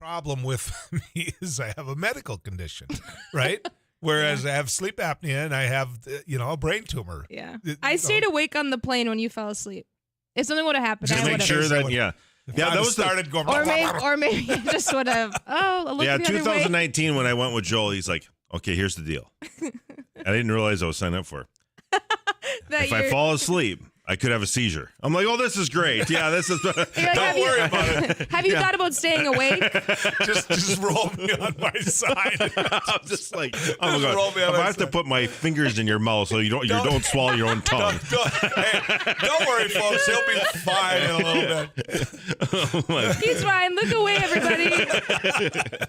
problem with me is I have a medical condition, right? Whereas I have sleep apnea and I have, a brain tumor. Yeah. I stayed awake on the plane when you fell asleep. If something would have happened, just make sure that, that was started going. Or maybe you just would have. Oh, look the 2019 when I went with Joel, he's like, "Okay, here's the deal." I didn't realize I was signed up for. If I fall asleep, I could have a seizure. I'm like, oh, this is great. Yeah, this is. Don't worry about it. Have you thought about staying awake? just roll me on my side. I'm just like, oh my God. If I have to put my fingers in your mouth so you don't swallow your own tongue. Don't worry, folks. He'll be fine in a little bit. He's fine. Look away, everybody.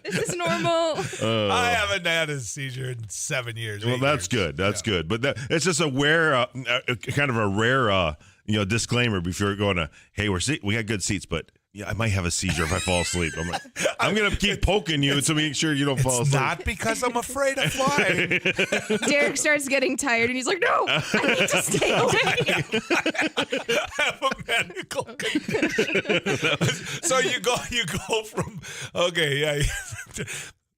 This is normal. I haven't had a seizure in 7 years. Well, that's good. That's good. But it's just a kind of a rare. Disclaimer before you're going to, hey, we got good seats, but I might have a seizure if I fall asleep. I'm like, I'm going to keep poking you to make sure you don't fall asleep. It's not because I'm afraid of flying. Derek starts getting tired and he's like, no, I need to stay awake. I have a medical condition. So you go from,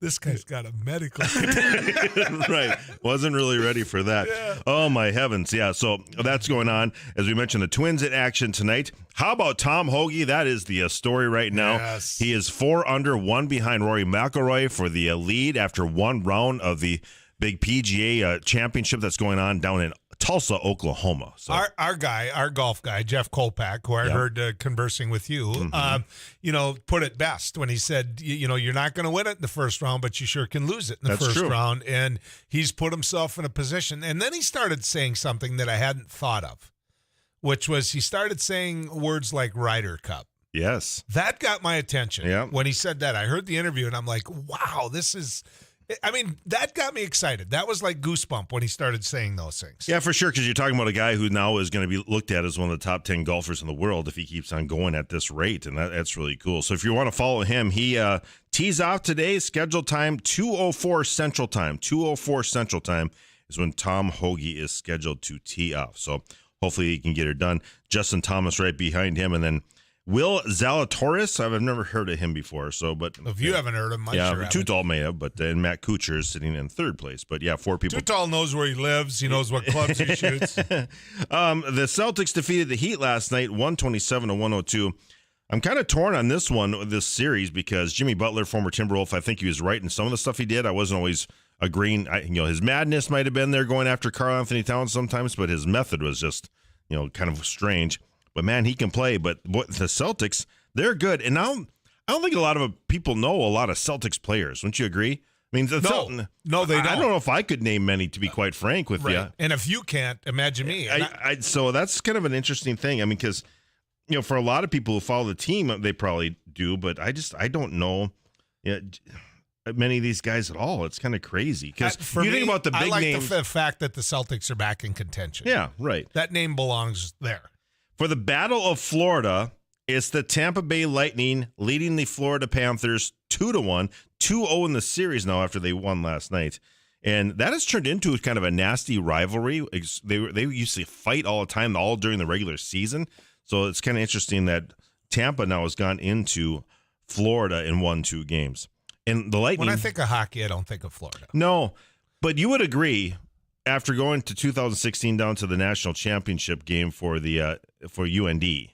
this guy's got a medical condition. Right. Wasn't really ready for that. Yeah. Oh, my heavens. Yeah, so that's going on. As we mentioned, the Twins in action tonight. How about Tom Hoagie? That is the story right now. Yes. He is 4 under, 1 behind Rory McIlroy for the lead after one round of the big PGA championship that's going on down in Tulsa, Oklahoma. So Our golf guy, Jeff Kolpak, who I heard conversing with you, put it best when he said, you're not going to win it in the first round, but you sure can lose it in the first round. And he's put himself in a position. And then he started saying something that I hadn't thought of, which was he started saying words like Ryder Cup. Yes. That got my attention. Yeah. When he said that, I heard the interview and I'm like, wow, that got me excited. That was like goosebump when he started saying those things. Yeah, for sure, because you're talking about a guy who now is going to be looked at as one of the top 10 golfers in the world if he keeps on going at this rate, and that's really cool. So if you want to follow him, he tees off today, scheduled time, 2:04 Central Time. 2:04 Central Time is when Tom Hoagie is scheduled to tee off. So hopefully he can get it done. Justin Thomas right behind him, and then Will Zalatoris, I've never heard of him before. But if you haven't hered of him, Tutal may have, but then Matt Kuchar is sitting in third place. But yeah, 4 people. Tutal knows where he lives. He knows what clubs he shoots. The Celtics defeated the Heat last night, 127-102. I'm kind of torn on this series, because Jimmy Butler, former Timberwolf, I think he was right in some of the stuff he did. I wasn't always agreeing. His madness might have been there going after Karl Anthony Towns sometimes, but his method was just, kind of strange. But, man, he can play. But the Celtics, they're good. And now I don't think a lot of people know a lot of Celtics players. Wouldn't you agree? I mean, no, they don't. I don't know if I could name many, to be quite frank with you. And if you can't, imagine me. So that's kind of an interesting thing. I mean, because, for a lot of people who follow the team, they probably do. But I don't know many of these guys at all. It's kind of crazy. Because you think about the big names. I like the fact that the Celtics are back in contention. Yeah, right. That name belongs there. For the Battle of Florida, it's the Tampa Bay Lightning leading the Florida Panthers 2-1, 2-0 in the series now after they won last night. And that has turned into kind of a nasty rivalry. They used to fight all the time, all during the regular season. So it's kind of interesting that Tampa now has gone into Florida and won 2 games. And the Lightning. When I think of hockey, I don't think of Florida. No, but you would agree. After going to 2016 down to the national championship game for UND, it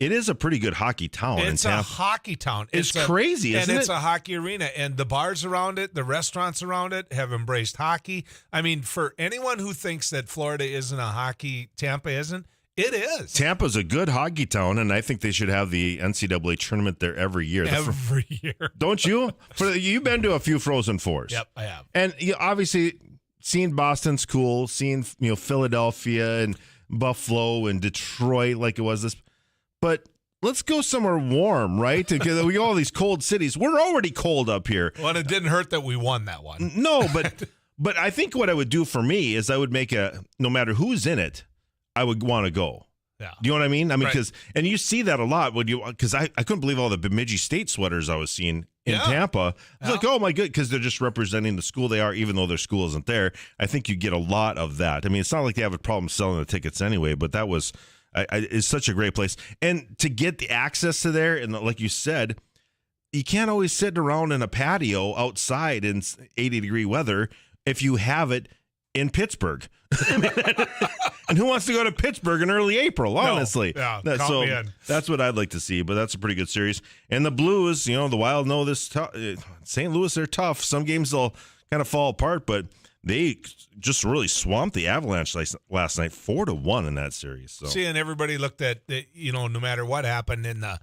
is a pretty good hockey town. It's a hockey town. It's crazy, isn't it? And it's a hockey arena. And the bars around it, the restaurants around it have embraced hockey. I mean, for anyone who thinks that Florida isn't a hockey, Tampa isn't, it is. Tampa's a good hockey town, and I think they should have the NCAA tournament there every year. Every year. Don't you? You've been to a few Frozen Fours. Yep, I have. And obviously, seeing Boston's cool, seeing Philadelphia and Buffalo and Detroit like it was this, but let's go somewhere warm, right? Because we got all these cold cities. We're already cold up here. Well, it didn't hurt that we won that one. No, but I think what I would do for me is I would make no matter who's in it, I would want to go. Yeah. Do you know what I mean? I mean, right. And you see that a lot because I couldn't believe all the Bemidji State sweaters I was seeing in Tampa. I was like, oh my good, because they're just representing the school they are, even though their school isn't there. I think you get a lot of that. I mean, it's not like they have a problem selling the tickets anyway, but that was it's such a great place. And to get the access to there, and like you said, you can't always sit around in a patio outside in 80-degree weather if you have it in Pittsburgh. And who wants to go to Pittsburgh in early April, honestly? No, so that's what I'd like to see, but that's a pretty good series. And the Blues, the Wild know this. St. Louis, they're tough. Some games they'll kind of fall apart, but they just really swamped the Avalanche last night, 4-1 in that series. So. See, and everybody looked at, no matter what happened in the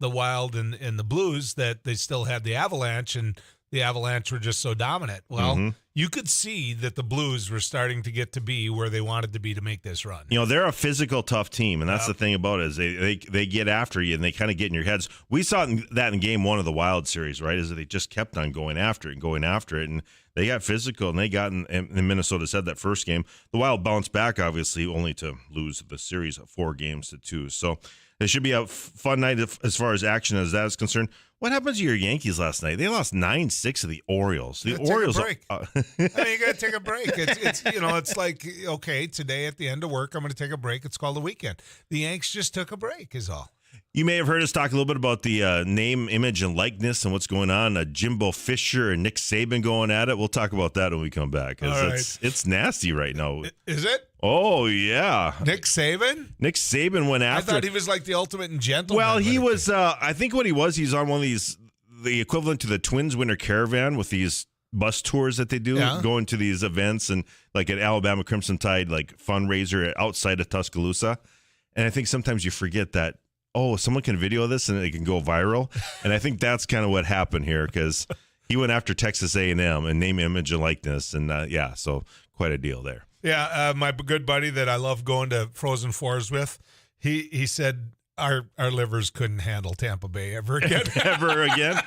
Wild and the Blues, that they still had the Avalanche, and the Avalanche were just so dominant. Well, you could see that the Blues were starting to get to be where they wanted to be to make this run. They're a physical, tough team, and that's the thing about it, is they get after you, and they kind of get in your heads. We saw that in game 1 of the Wild series, right, is that they just kept on going after it, and they got physical, and they got in Minnesota said that first game. The Wild bounced back, obviously, only to lose the series of 4-2. So it should be a fun night as far as action as that is concerned. What happened to your Yankees last night? They lost 9-6 to the Orioles. The Orioles. Take a break. You got to take a break. It's like, okay, today at the end of work, I'm going to take a break. It's called the weekend. The Yanks just took a break, is all. You may have heard us talk a little bit about the name, image, and likeness and what's going on. Jimbo Fisher and Nick Saban going at it. We'll talk about that when we come back. All right. It's nasty right now. Is it? Oh, yeah. Nick Saban? Nick Saban went after. I thought he was like the ultimate in gentleman. Well, he was, I think what he was, he's on one of these, the equivalent to the Twins Winter Caravan with these bus tours that they do, going to these events, and like at Alabama Crimson Tide, like fundraiser outside of Tuscaloosa. And I think sometimes you forget that, someone can video this and it can go viral. And I think that's kind of what happened here, because he went after Texas A&M and name, image, and likeness. And so quite a deal there. Yeah, my good buddy that I love going to Frozen Fours with, he said our livers couldn't handle Tampa Bay ever again. Ever again?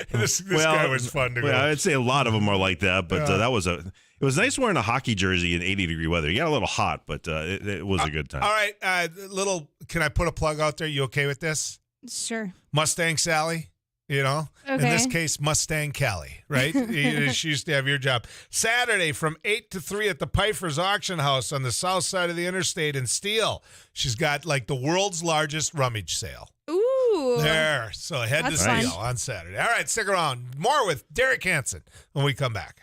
This guy was fun to go. I'd say a lot of them are like that, but it was nice wearing a hockey jersey in 80-degree weather. You got a little hot, but it was a good time. All right, can I put a plug out there? You okay with this? Sure. Mustang Sally, Okay. In this case, Mustang Callie, right? She used to have your job. Saturday from 8 to 3 at the Pfeiffer's Auction House on the south side of the interstate in Steele. She's got like the world's largest rummage sale. Ooh. There. So head to Steele fun. on Saturday. All right, stick around. More with Derek Hansen when we come back.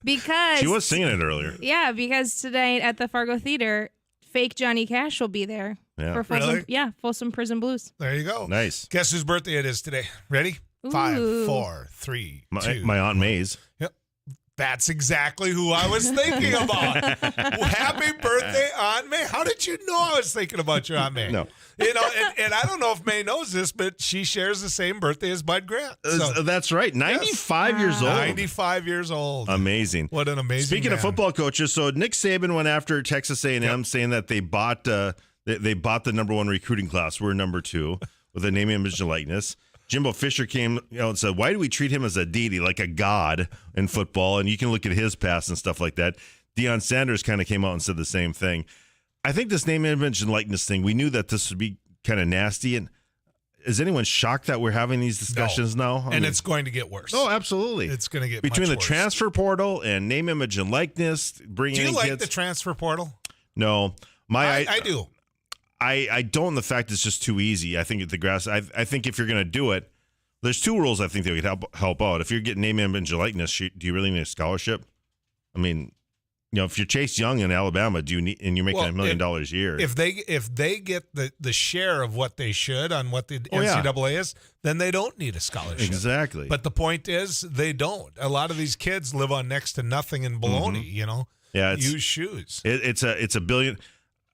Because she was singing it earlier. Yeah, because tonight at the Fargo Theater, fake Johnny Cash will be there. Yeah. For Folsom, Folsom Prison Blues. There you go. Nice. Guess whose birthday it is today? Ready? Ooh. 5, 4, 3, 2. My Aunt May's. Yep. That's exactly who I was thinking about. Happy birthday, Aunt May. How did you know I was thinking about your Aunt May? No. You know, and I don't know if May knows this, but she shares the same birthday as Bud Grant. So, That's right. 95 years old. 95 years old. Amazing. What an amazing Speaking of football coaches, so Nick Saban went after Texas A&M saying that they bought they bought the number 1 recruiting class. We're number 2 with a name, image, and likeness. Jimbo Fisher came and said, why do we treat him as a deity, like a god in football? And you can look at his past and stuff like that. Deion Sanders kind of came out and said the same thing. I think this name, image, and likeness thing, we knew that this would be kind of nasty. And is anyone shocked that we're having these discussions now? And it's going to get worse. Oh, absolutely. It's going to get between much the worse. transfer portal and name, image, and likeness. Bringing Do you in like kids. the transfer portal? No. I do. I don't. The fact it's just too easy. I think at the grass. I think if you're going to do it, there's 2 rules I think that would help out. If you're getting name, image, and likeness, do you really need a scholarship? I mean, if you're Chase Young in Alabama, do you need, and you're making $1 million a year? If they get the share of what they should on what the NCAA is, then they don't need a scholarship. Exactly. But the point is, they don't. A lot of these kids live on next to nothing in baloney. You know. Yeah. Use shoes. It's a billion.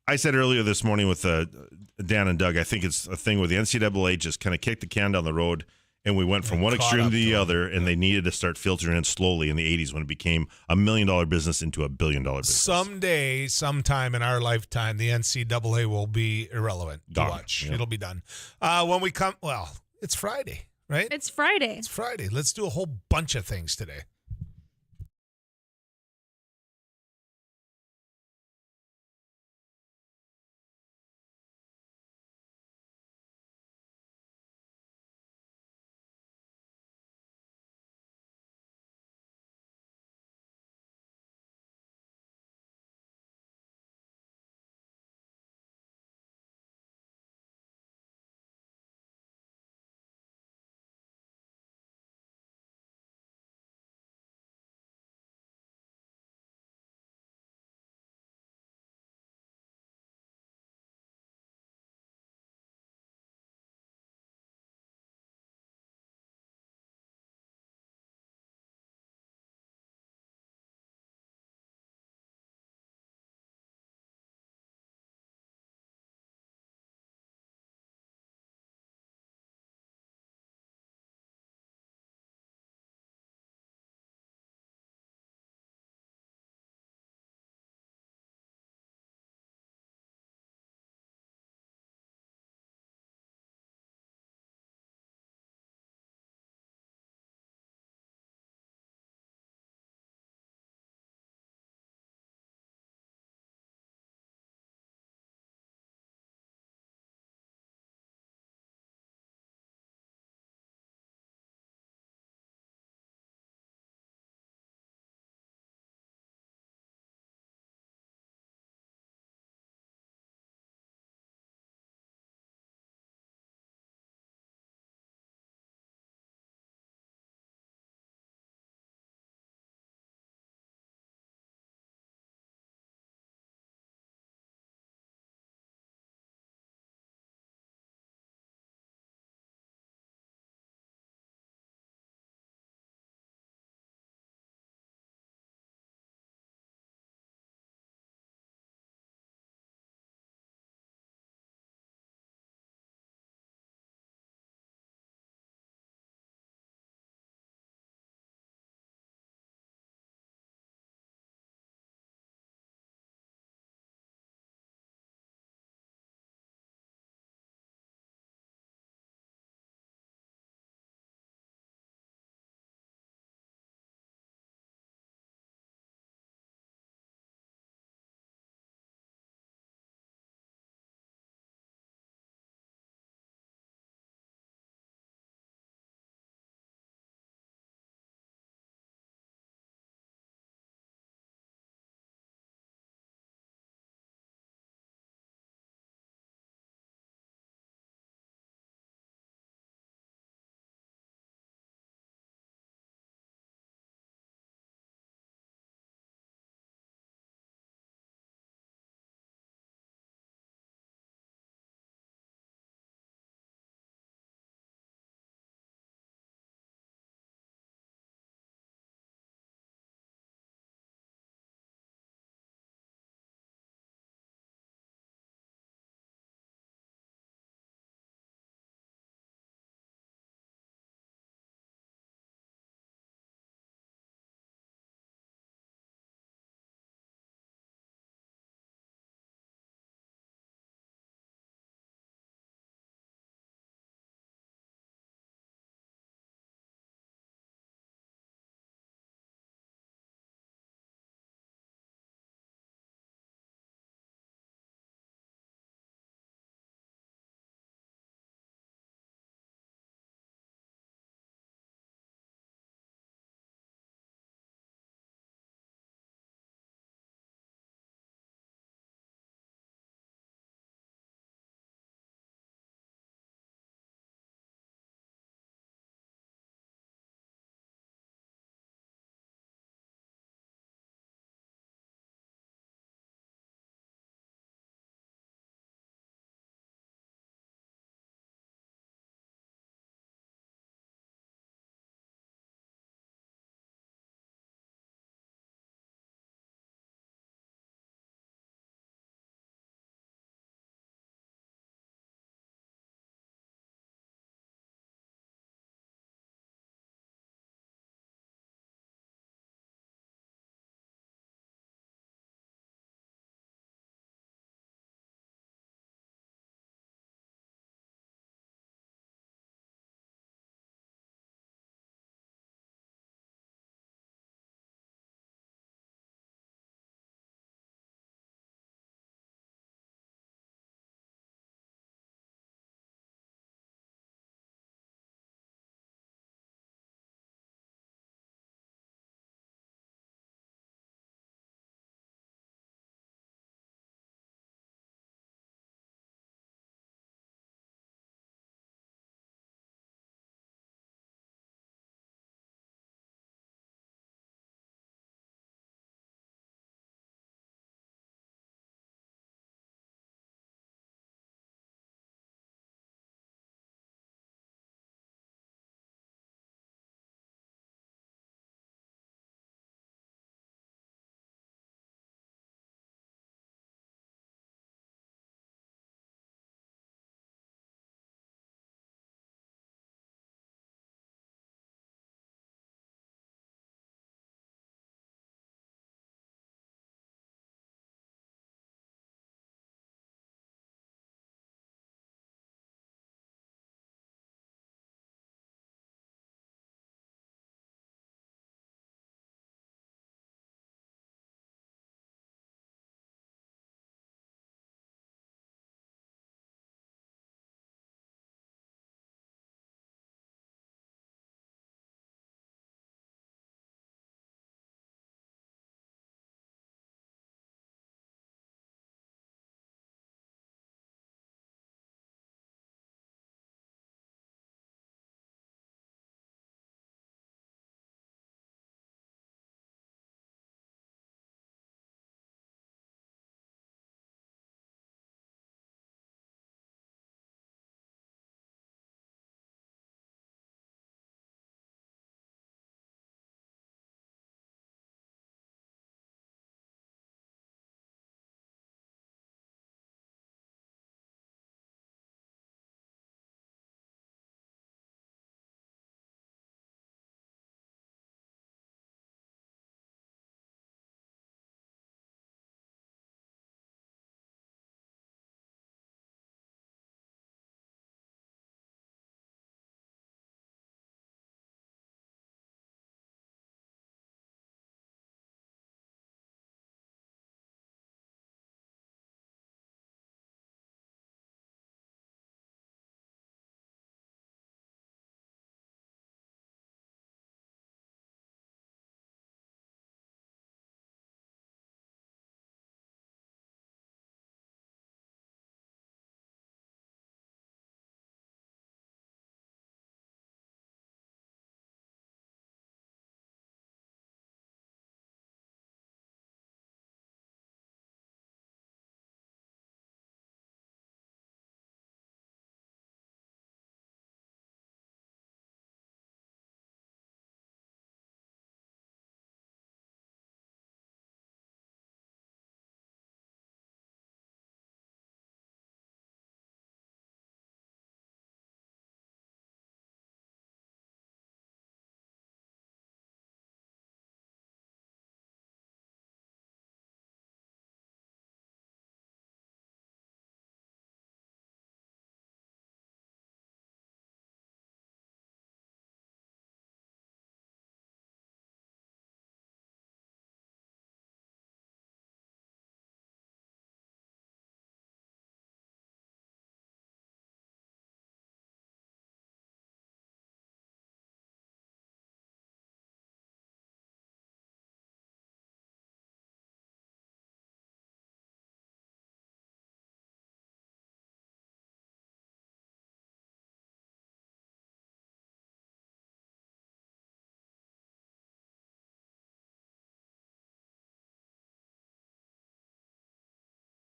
I said earlier this morning with Dan and Doug, I think it's a thing where the NCAA just kind of kicked the can down the road. And we went from one extreme to the other, and they needed to start filtering in slowly in the 80s when it became $1 million business into $1 billion business. Someday, sometime in our lifetime, the NCAA will be irrelevant to Done. watch. Yeah. It'll be done. When we come, it's Friday, right? It's Friday. It's Friday. Let's do a whole bunch of things today.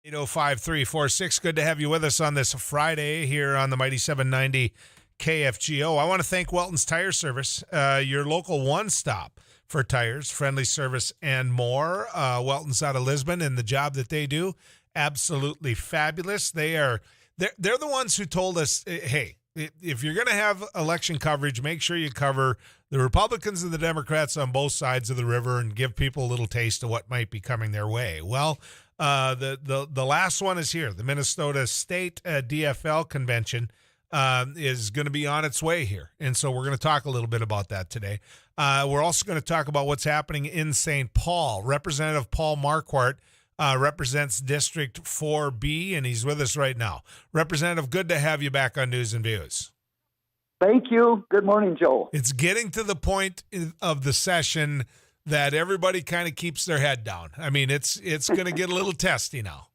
805-346. Good to have you with us on this Friday here on the Mighty 790 KFGO. I want to thank Welton's Tire Service, your local one-stop for tires, friendly service, and more. Welton's out of Lisbon, and the job that they do, absolutely fabulous. They're the ones who told us, hey, if you're going to have election coverage, make sure you cover the Republicans and the Democrats on both sides of the river and give people a little taste of what might be coming their way. Well, the last one is here. The Minnesota State DFL Convention is going to be on its way here. And so we're going to talk a little bit about that today. We're also going to talk about what's happening in St. Paul. Representative Paul Marquardt represents District 4B, and he's with us right now. Representative, good to have you back on News and Views. Thank you. Good morning, Joe. It's getting to the point of the session that everybody kind of keeps their head down. I mean, it's going to get a little testy now.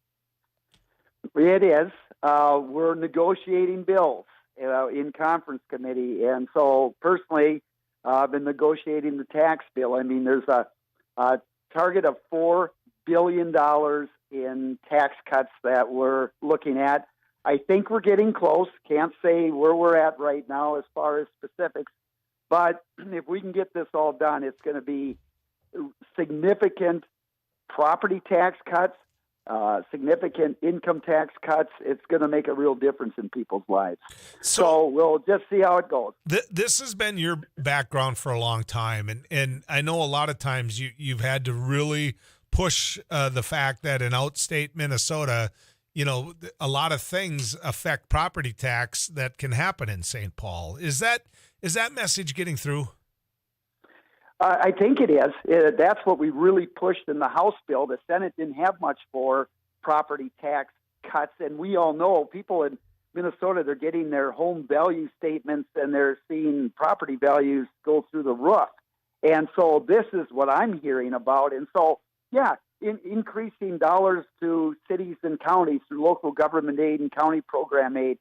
It is. We're negotiating bills in conference committee, and so personally, I've been negotiating the tax bill. I mean, there's a target of $4 billion in tax cuts that we're looking at. I think we're getting close. Can't say where we're at right now as far as specifics, but if we can get this all done, it's going to be significant property tax cuts, significant income tax cuts. It's going to make a real difference in people's lives. So we'll just see how it goes. This has been your background for a long time, and I know a lot of times you've had to really push the fact that in outstate Minnesota, you know, a lot of things affect property tax that can happen in St. Paul. Is that message getting through? I think it is. That's what we really pushed in the House bill. The Senate didn't have much for property tax cuts, and we all know people in Minnesota, they're getting their home value statements and they're seeing property values go through the roof. And so this is what I'm hearing about. And so, yeah, increasing dollars to cities and counties through local government aid and county program aid,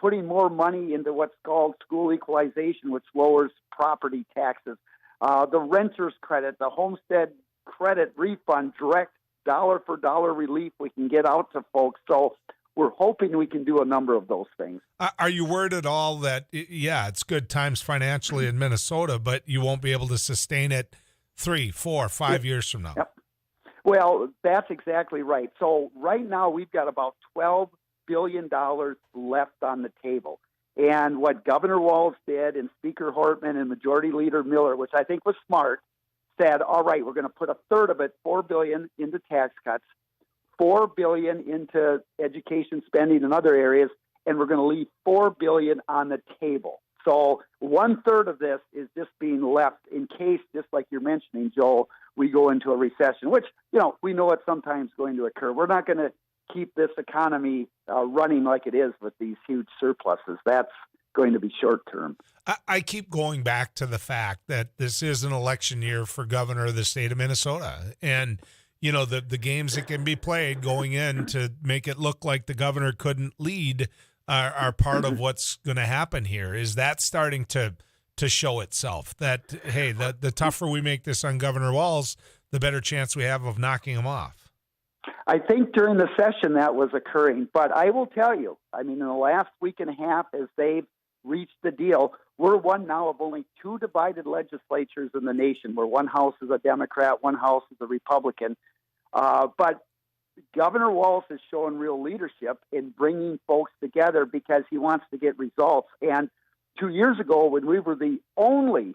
putting more money into what's called school equalization, which lowers property taxes. The renter's credit, the homestead credit refund, direct dollar-for-dollar relief we can get out to folks. So we're hoping we can do a number of those things. Are you worried at all that, yeah, it's good times financially in Minnesota, but you won't be able to sustain it 3, 4, 5 years from now? Yep. Well, that's exactly right. So right now we've got about $12 billion left on the table. And what Governor Walz did and Speaker Hortman and Majority Leader Miller, which I think was smart, said, all right, we're going to put a third of it, $4 billion, into tax cuts, $4 billion into education spending in other areas, and we're going to leave $4 billion on the table. So 1/3 of this is just being left in case, just like you're mentioning, Joel, we go into a recession, which, you know, we know it's sometimes going to occur. We're not going to keep this economy running like it is with these huge surpluses. That's going to be short term. I keep going back to the fact that this is an election year for governor of the state of Minnesota. And, you know, the games that can be played going in to make it look like the governor couldn't lead are part of what's going to happen here. Is that starting to show itself that, hey, the tougher we make this on Governor Walz, the better chance we have of knocking him off? I think during the session that was occurring, but I will tell you, I mean, in the last week and a half, as they've reached the deal, we're one now of only 2 divided legislatures in the nation, where one house is a Democrat, one house is a Republican. But Governor Walz has shown real leadership in bringing folks together because he wants to get results. And 2 years ago, when we were the only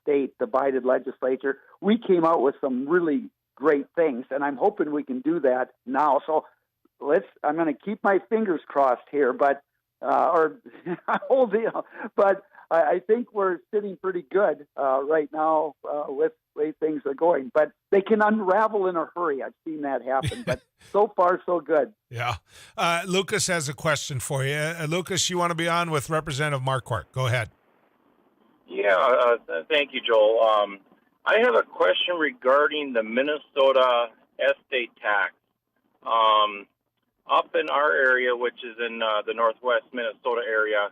state divided legislature, we came out with some really great things, and I'm hoping we can do that now. So I'm going to keep my fingers crossed here, but whole deal. But I think we're sitting pretty good right now with the way things are going. But they can unravel in a hurry. I've seen that happen. But so far, so good. Yeah. Lucas has a question for you. Lucas, you want to be on with Representative Marquardt. Go ahead. Yeah, thank you, Joel. I have a question regarding the Minnesota estate tax. Up in our area, which is in the northwest Minnesota area,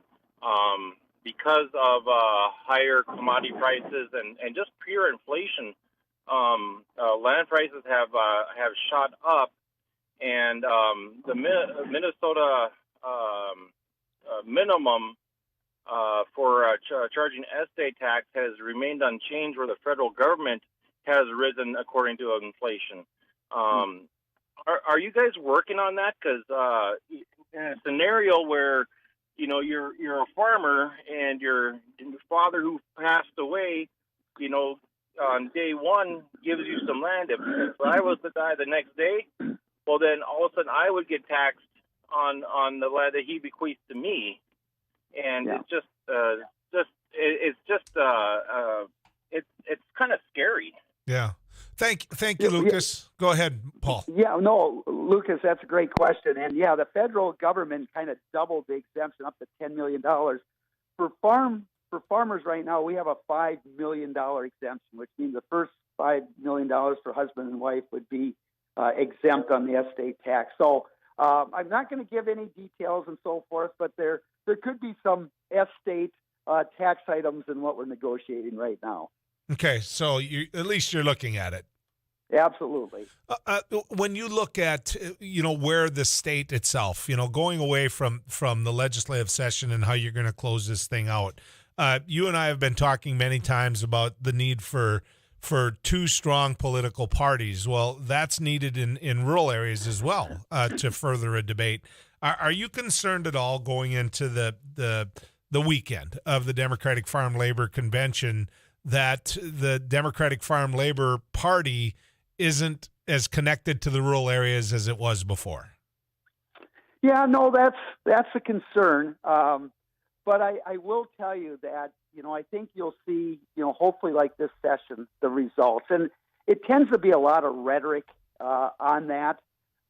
because of higher commodity prices and just pure inflation, land prices have shot up, and the Minnesota minimum for charging estate tax has remained unchanged, where the federal government has risen according to inflation. Are you guys working on that? Because in a scenario where you're a farmer and your father who passed away, on day one gives you some land. If I was to die the next day, well, then all of a sudden I would get taxed on the land that he bequeathed to me, and it's kind of scary. Yeah. Thank you, Lucas. Go ahead, Paul. Yeah, no, Lucas, that's a great question. And the federal government kind of doubled the exemption up to $10 million. For farmers right now, we have a $5 million exemption, which means the first $5 million for husband and wife would be exempt on the estate tax. So I'm not going to give any details and so forth, but there could be some estate tax items in what we're negotiating right now. Okay, so at least you're looking at it. Absolutely. When you look at where the state itself, going away from the legislative session and how you're going to close this thing out, you and I have been talking many times about the need for two strong political parties. Well, that's needed in rural areas as well to further a debate. Are you concerned at all going into the weekend of the Democratic Farm Labor Convention that the Democratic Farm Labor Party isn't as connected to the rural areas as it was before? Yeah, no, that's a concern. But I will tell you that, I think you'll see, hopefully like this session, the results. And it tends to be a lot of rhetoric on that.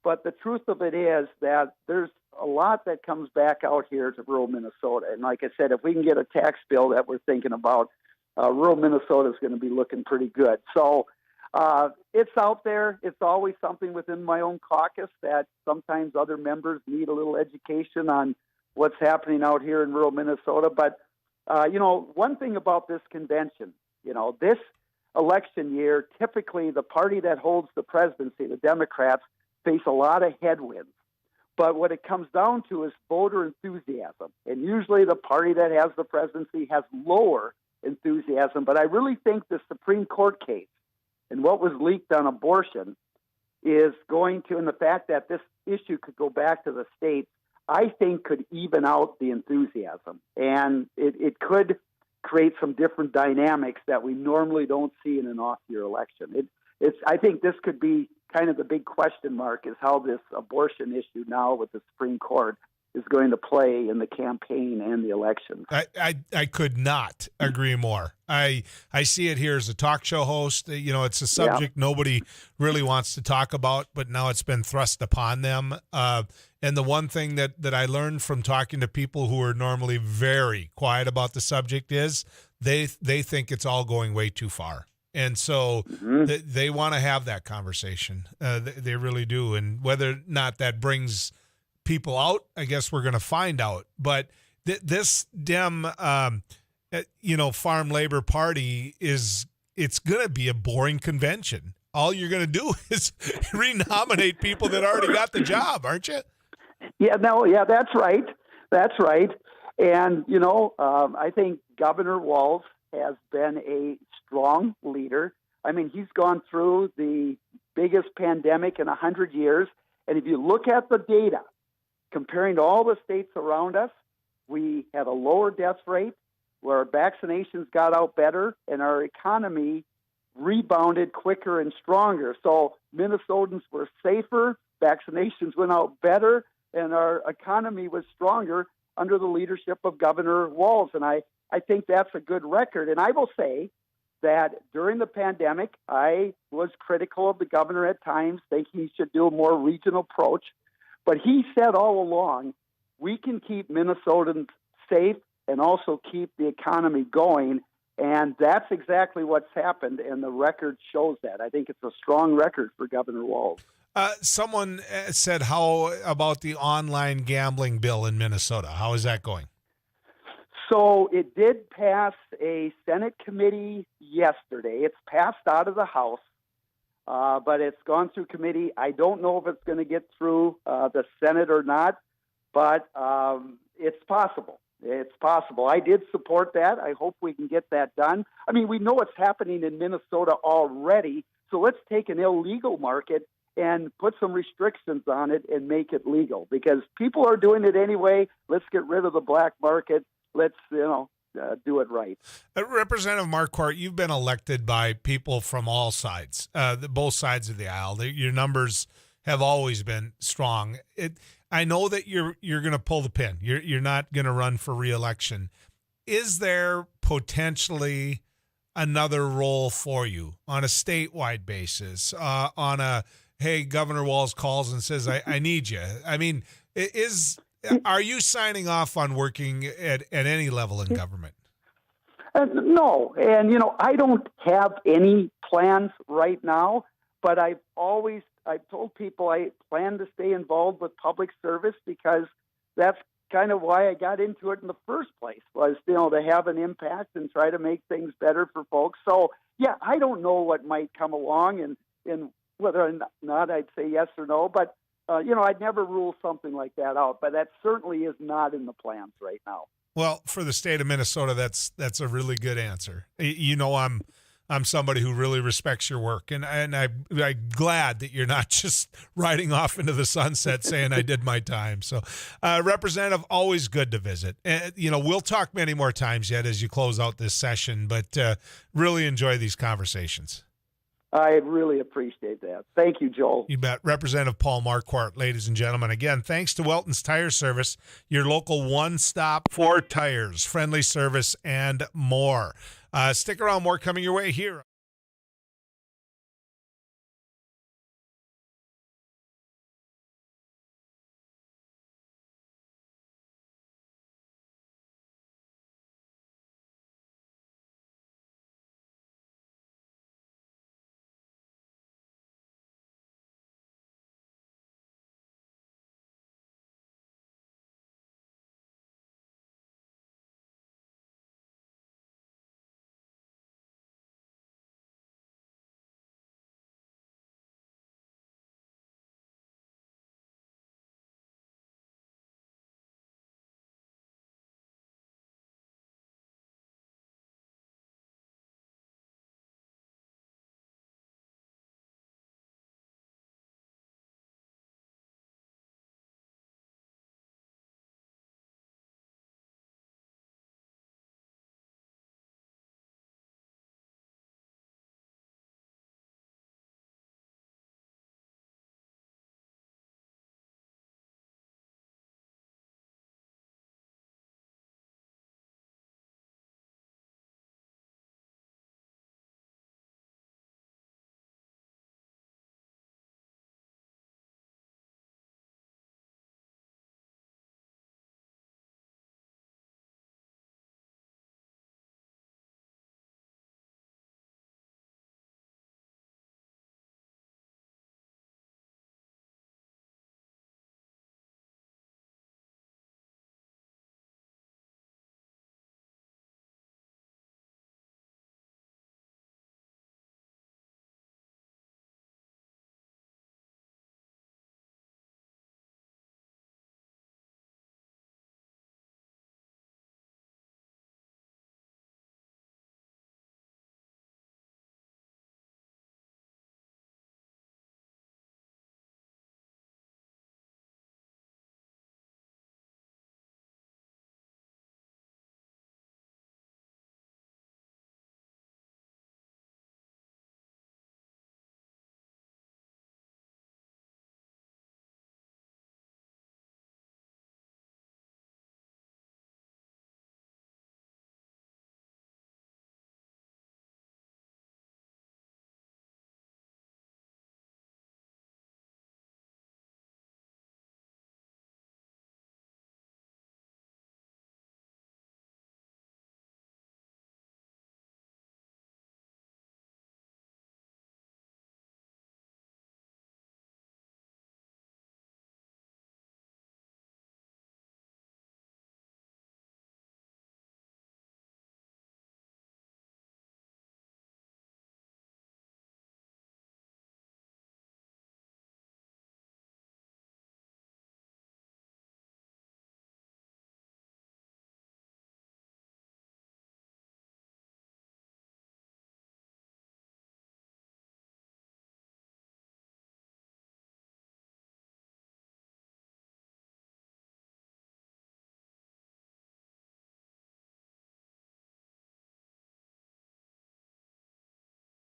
But the truth of it is that there's a lot that comes back out here to rural Minnesota. And like I said, if we can get a tax bill that we're thinking about, rural Minnesota is going to be looking pretty good. So it's out there. It's always something within my own caucus that sometimes other members need a little education on what's happening out here in rural Minnesota. But, one thing about this convention, this election year, typically the party that holds the presidency, the Democrats, face a lot of headwinds. But what it comes down to is voter enthusiasm. And usually the party that has the presidency has lower enthusiasm. But I really think the Supreme Court case and what was leaked on abortion is going to, and the fact that this issue could go back to the states, I think could even out the enthusiasm. And it could create some different dynamics that we normally don't see in an off-year election. I think this could be kind of the big question mark, is how this abortion issue now with the Supreme Court is going to play in the campaign and the election. I could not agree more. I see it here as a talk show host. It's a subject nobody really wants to talk about, but now it's been thrust upon them. And the one thing that I learned from talking to people who are normally very quiet about the subject is they think it's all going way too far. And so they want to have that conversation. They really do. And whether or not that brings people out, I guess we're going to find out. But this Dem, Farm Labor Party it's going to be a boring convention. All you're going to do is renominate people that already got the job, aren't you? Yeah, that's right. That's right. And, I think Governor Walz has been a strong leader. I mean, he's gone through the biggest pandemic in 100 years. And if you look at the data, comparing to all the states around us, we had a lower death rate, where our vaccinations got out better, and our economy rebounded quicker and stronger. So Minnesotans were safer, vaccinations went out better, and our economy was stronger under the leadership of Governor Walz. And I think that's a good record. And I will say that during the pandemic, I was critical of the governor at times, thinking he should do a more regional approach. But he said all along, we can keep Minnesotans safe and also keep the economy going. And that's exactly what's happened, and the record shows that. I think it's a strong record for Governor Walz. Someone said, how about the online gambling bill in Minnesota? How is that going? So it did pass a Senate committee yesterday. It's passed out of the House. but it's gone through committee. I don't know if it's going to get through the Senate or not, but it's possible. It's possible. I did support that. I hope we can get that done. I mean, we know what's happening in Minnesota already, so let's take an illegal market and put some restrictions on it and make it legal, because people are doing it anyway. Let's get rid of the black market. Let's, do it right. Representative Marquardt, you've been elected by people from all sides, both sides of the aisle. Your numbers have always been strong. I know that you're going to pull the pin. You're not going to run for re-election. Is there potentially another role for you on a statewide basis, on a, hey, Governor Walz calls and says, I need you? I mean, are you signing off on working at any level in government? No. And, I don't have any plans right now, but I've told people I plan to stay involved with public service, because that's kind of why I got into it in the first place, was, to have an impact and try to make things better for folks. So, yeah, I don't know what might come along and whether or not I'd say yes or no, but, I'd never rule something like that out, but that certainly is not in the plans right now. Well, for the state of Minnesota, that's a really good answer. I'm somebody who really respects your work, and I'm glad that you're not just riding off into the sunset saying I did my time. So, Representative, always good to visit. We'll talk many more times yet as you close out this session, but really enjoy these conversations. I really appreciate that. Thank you, Joel. You bet. Representative Paul Marquardt, ladies and gentlemen. Again, thanks to Welton's Tire Service, your local one-stop for tires, friendly service, and more. Stick around, more coming your way here.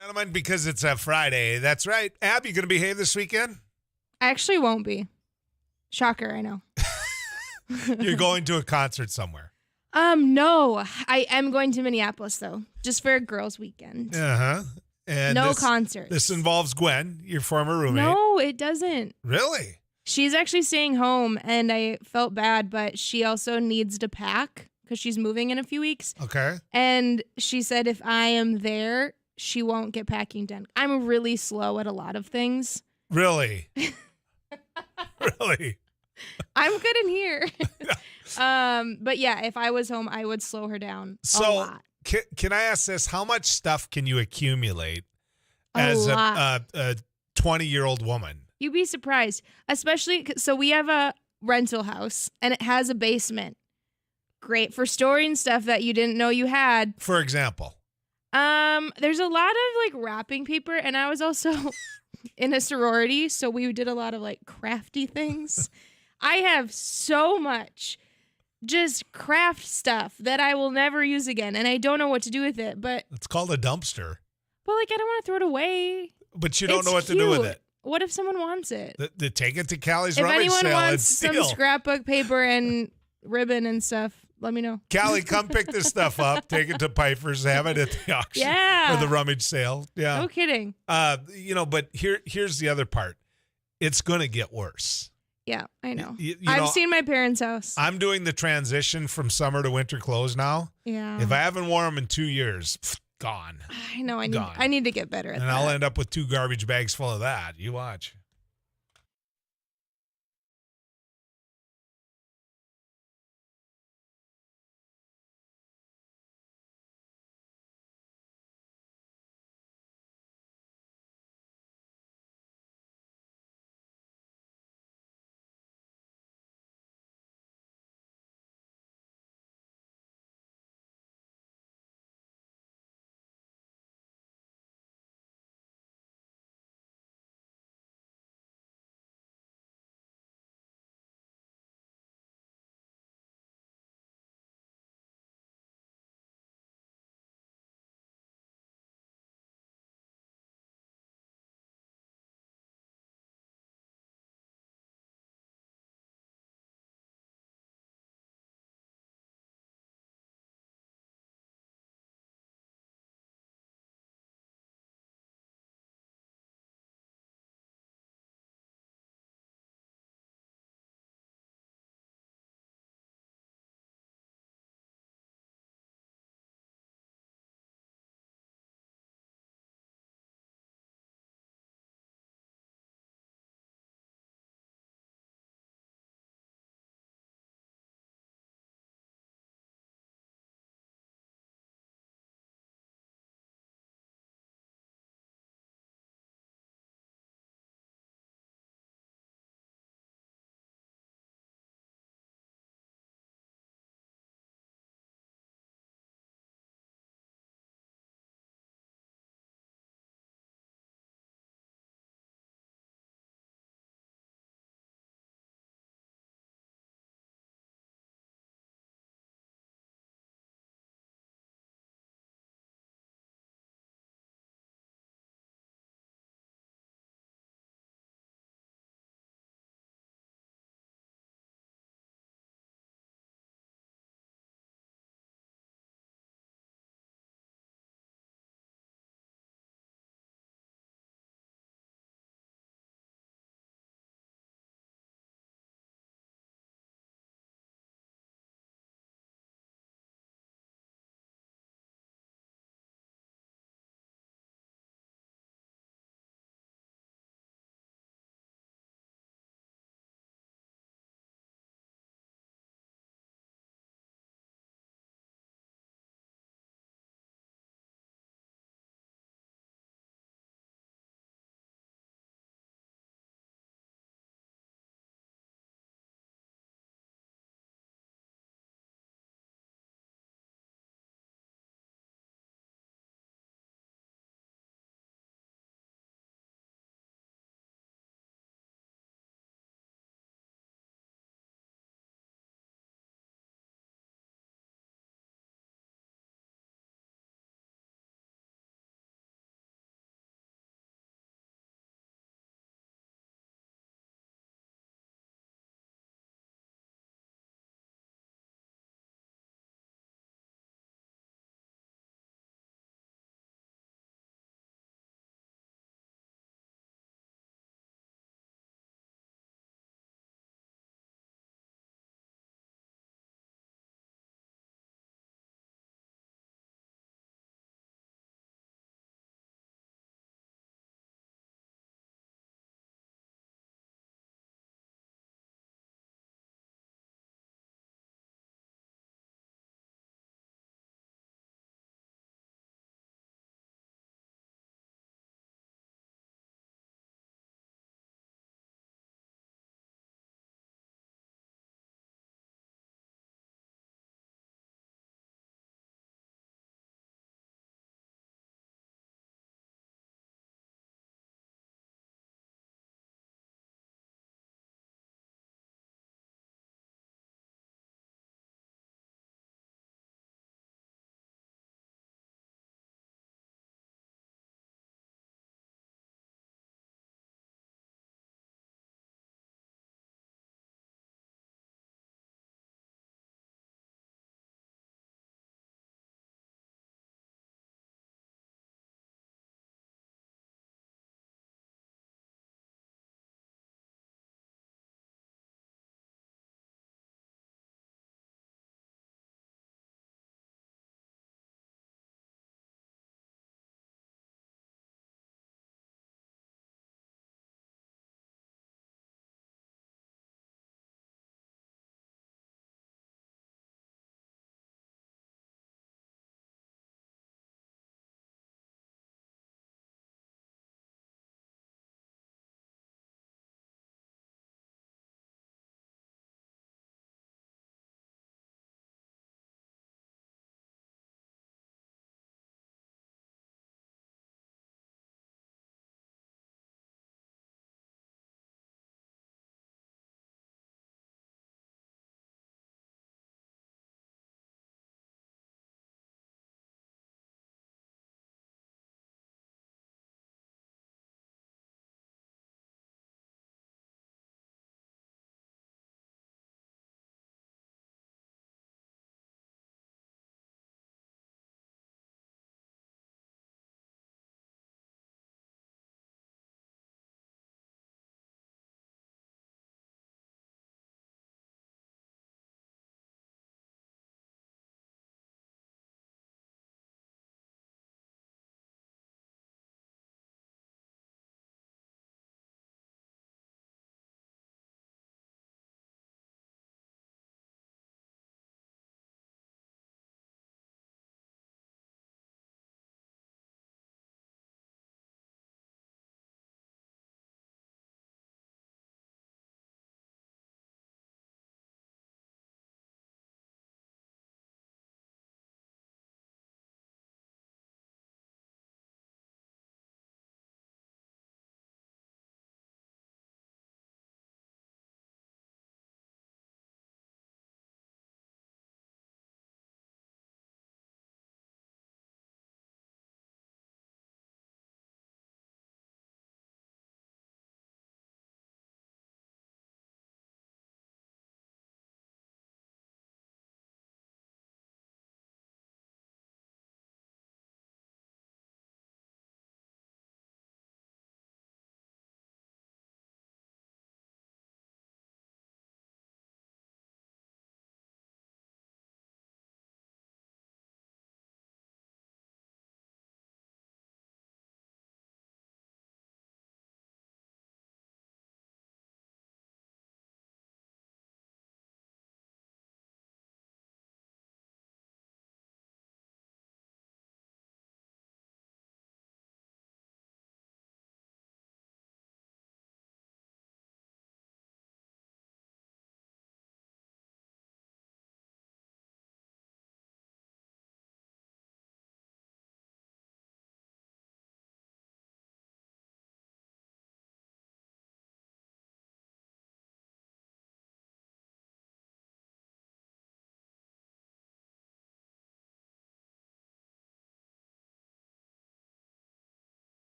Gentlemen, because it's a Friday. That's right. Ab, you going to behave this weekend? I actually won't be. Shocker, I know. You're going to a concert somewhere. No. I am going to Minneapolis, though, just for a girls' weekend. Uh-huh. And no concerts. This involves Gwen, your former roommate. No, it doesn't. Really? She's actually staying home, and I felt bad, but she also needs to pack because she's moving in a few weeks. Okay. And she said if I am there, she won't get packing done. I'm really slow at a lot of things. Really? Really? I'm good in here. But yeah, if I was home, I would slow her down a lot. Can I ask this? How much stuff can you accumulate A as lot. a 20-year-old woman? You'd be surprised, especially so we have a rental house and it has a basement. Great for storing stuff that you didn't know you had. For example, there's a lot of like wrapping paper, and I was also in a sorority, so we did a lot of like crafty things. I have so much just craft stuff that I will never use again, and I don't know what to do with it. But it's called a dumpster. But like, I don't want to throw it away. But you don't It's know what to do with cute. it. What if someone wants it? Take it to Callie's If rummage anyone sale and wants some steal. scrapbook paper and ribbon and stuff, let me know. Callie, come pick this stuff up. Take it to Piper's. Have it at the auction Yeah. or the rummage sale. Yeah. No kidding. But here's the other part. It's going to get worse. Yeah, I know. I've seen my parents' house. I'm doing the transition from summer to winter clothes now. Yeah. If I haven't worn them in 2 years, gone. I know. Gone. I need to get better at And that. I'll end up with 2 garbage bags full of that. You watch.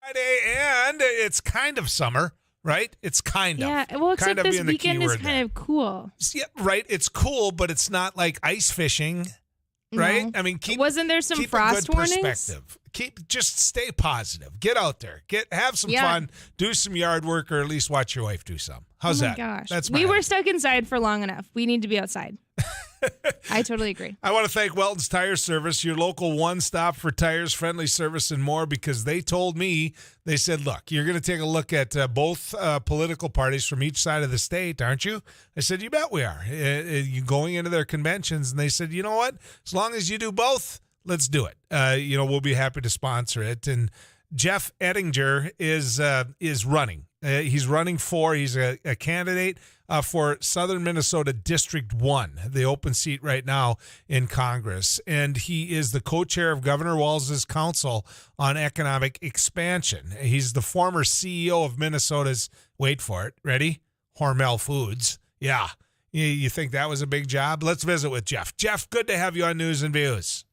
Friday, and it's kind of summer, right? It's kind of. Yeah, well, except kind of this being the weekend is keyword kind there. of cool. Yeah, right. It's cool, but it's not like ice fishing, right? No. I mean, Wasn't there some keep frost a good warnings? perspective. Just stay positive. Get out there. Have some fun. Do some yard work, or at least watch your wife do some. How's that? Gosh. That's we were stuck inside for long enough. We need to be outside. I totally agree. I want to thank Welton's Tire Service, your local one-stop for tires, friendly service, and more, because they told me, they said, look, you're going to take a look at both political parties from each side of the state, aren't you? I said, you bet we are. You're going into their conventions, and they said, you know what? As long as you do both, let's do it. We'll be happy to sponsor it. And Jeff Ettinger is running. He's running he's a candidate for Southern Minnesota District 1, the open seat right now in Congress. And he is the co-chair of Governor Walz's Council on Economic Expansion. He's the former CEO of Minnesota's, wait for it, ready? Hormel Foods. Yeah. You think that was a big job? Let's visit with Jeff. Jeff, good to have you on News and Views.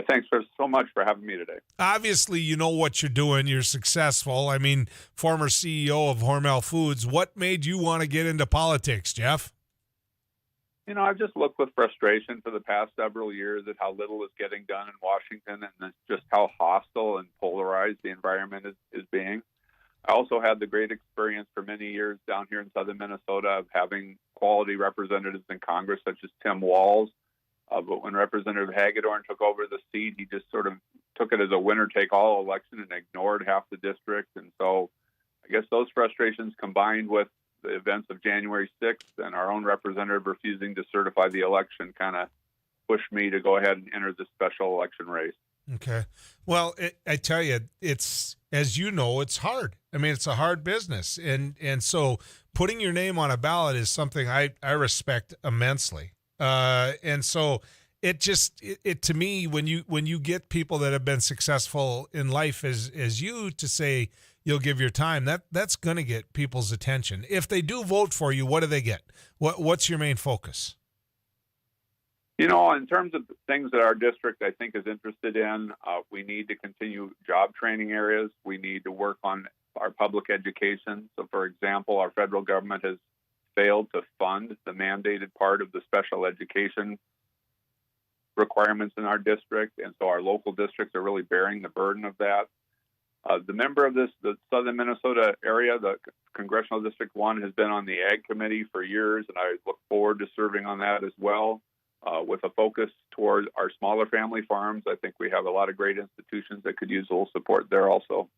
Thanks so much for having me today. Obviously, you know what you're doing. You're successful. I mean, former CEO of Hormel Foods. What made you want to get into politics, Jeff? I've just looked with frustration for the past several years at how little is getting done in Washington, and just how hostile and polarized the environment is being. I also had the great experience for many years down here in southern Minnesota of having quality representatives in Congress, such as Tim Walz. But when Representative Hagedorn took over the seat, he just sort of took it as a winner-take-all election and ignored half the district. And so I guess those frustrations, combined with the events of January 6th and our own representative refusing to certify the election, kind of pushed me to go ahead and enter the special election race. Okay. Well, I tell you, it's, as you know, it's hard. I mean, it's a hard business. And so putting your name on a ballot is something I respect immensely. And so it to me, when you get people that have been successful in life as you to say you'll give your time, that's going to get people's attention. If they do vote for you, what do they get? What's your main focus? In terms of things that our district, I think, is interested in, we need to continue job training areas. We need to work on our public education. So, for example, our federal government has failed to fund the mandated part of the special education requirements in our district, and so our local districts are really bearing the burden of that. The member of the Southern Minnesota area, the Congressional District 1, has been on the Ag Committee for years, and I look forward to serving on that as well. With a focus toward our smaller family farms, I think we have a lot of great institutions that could use a little support there also.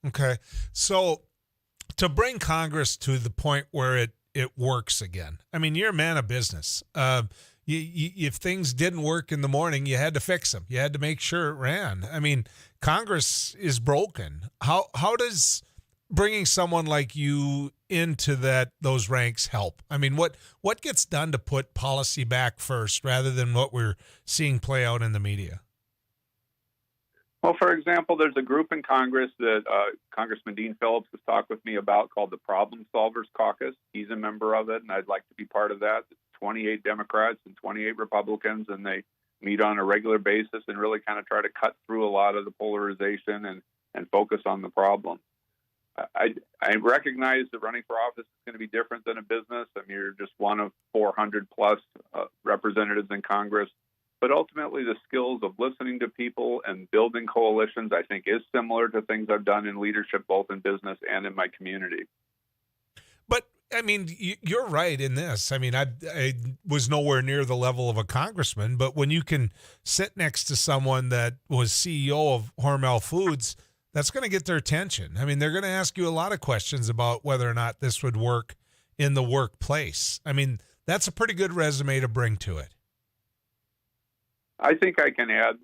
Okay. So to bring Congress to the point where it works again. I mean, you're a man of business. If things didn't work in the morning, you had to fix them. You had to make sure it ran. I mean, Congress is broken. How does bringing someone like you into those ranks help? I mean, what gets done to put policy back first rather than what we're seeing play out in the media? Well, for example, there's a group in Congress that Congressman Dean Phillips has talked with me about called the Problem Solvers Caucus. He's a member of it, and I'd like to be part of that. It's 28 Democrats and 28 Republicans, and they meet on a regular basis and really kind of try to cut through a lot of the polarization and focus on the problem. I recognize that running for office is going to be different than a business. I mean, you're just one of 400 plus representatives in Congress. But ultimately, the skills of listening to people and building coalitions, I think, is similar to things I've done in leadership, both in business and in my community. But, I mean, you're right in this. I mean, I was nowhere near the level of a congressman, but when you can sit next to someone that was CEO of Hormel Foods, that's going to get their attention. I mean, they're going to ask you a lot of questions about whether or not this would work in the workplace. I mean, that's a pretty good resume to bring to it. I think I can add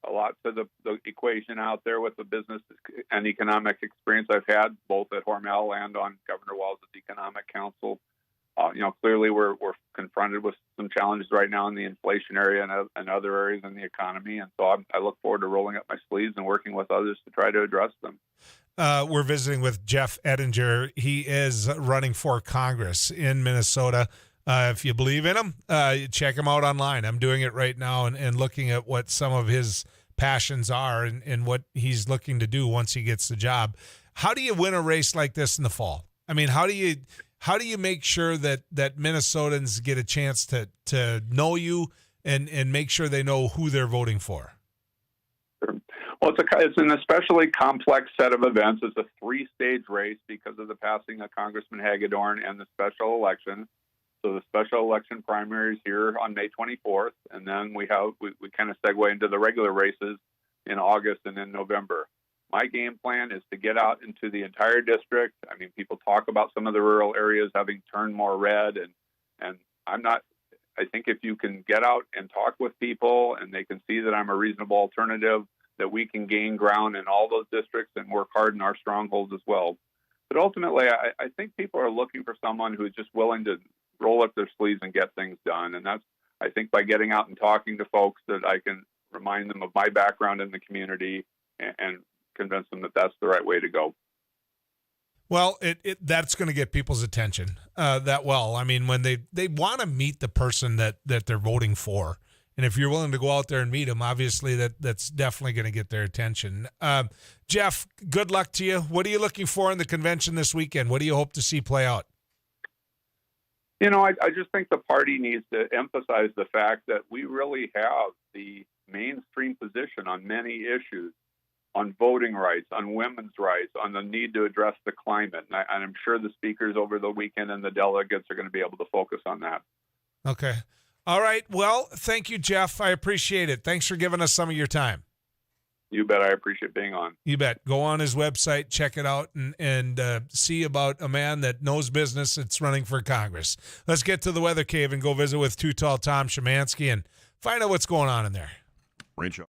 a lot to the equation out there with the business and economic experience I've had, both at Hormel and on Governor Walz's Economic Council. Clearly we're confronted with some challenges right now in the inflation area and other areas in the economy. And so I look forward to rolling up my sleeves and working with others to try to address them. We're visiting with Jeff Ettinger. He is running for Congress in Minnesota. If you believe in him, check him out online. I'm doing it right now and looking at what some of his passions are and what he's looking to do once he gets the job. How do you win a race like this in the fall? I mean, how do you make sure that Minnesotans get a chance to know you and make sure they know who they're voting for? Well, it's an especially complex set of events. It's a 3-stage race because of the passing of Congressman Hagedorn and the special election. So the special election primary is here on May 24th, and then we kind of segue into the regular races in August and in November. My game plan is to get out into the entire district. I mean, people talk about some of the rural areas having turned more red, and I think if you can get out and talk with people and they can see that I'm a reasonable alternative, that we can gain ground in all those districts and work hard in our strongholds as well. But ultimately, I think people are looking for someone who's just willing to roll up their sleeves and get things done. And that's, I think, by getting out and talking to folks that I can remind them of my background in the community and convince them that that's the right way to go. Well, that's going to get people's attention I mean, when they want to meet the person that they're voting for. And if you're willing to go out there and meet them, obviously that's definitely going to get their attention. Jeff, good luck to you. What are you looking for in the convention this weekend? What do you hope to see play out? You know, I just think the party needs to emphasize the fact that we really have the mainstream position on many issues, on voting rights, on women's rights, on the need to address the climate. And I'm sure the speakers over the weekend and the delegates are going to be able to focus on that. Okay. All right. Well, thank you, Jeff. I appreciate it. Thanks for giving us some of your time. You bet. I appreciate being on. You bet. Go on his website, check it out, and see about a man that knows business that's running for Congress. Let's get to the Weather Cave and go visit with Too Tall Tom Szymanski and find out what's going on in there. Rachel.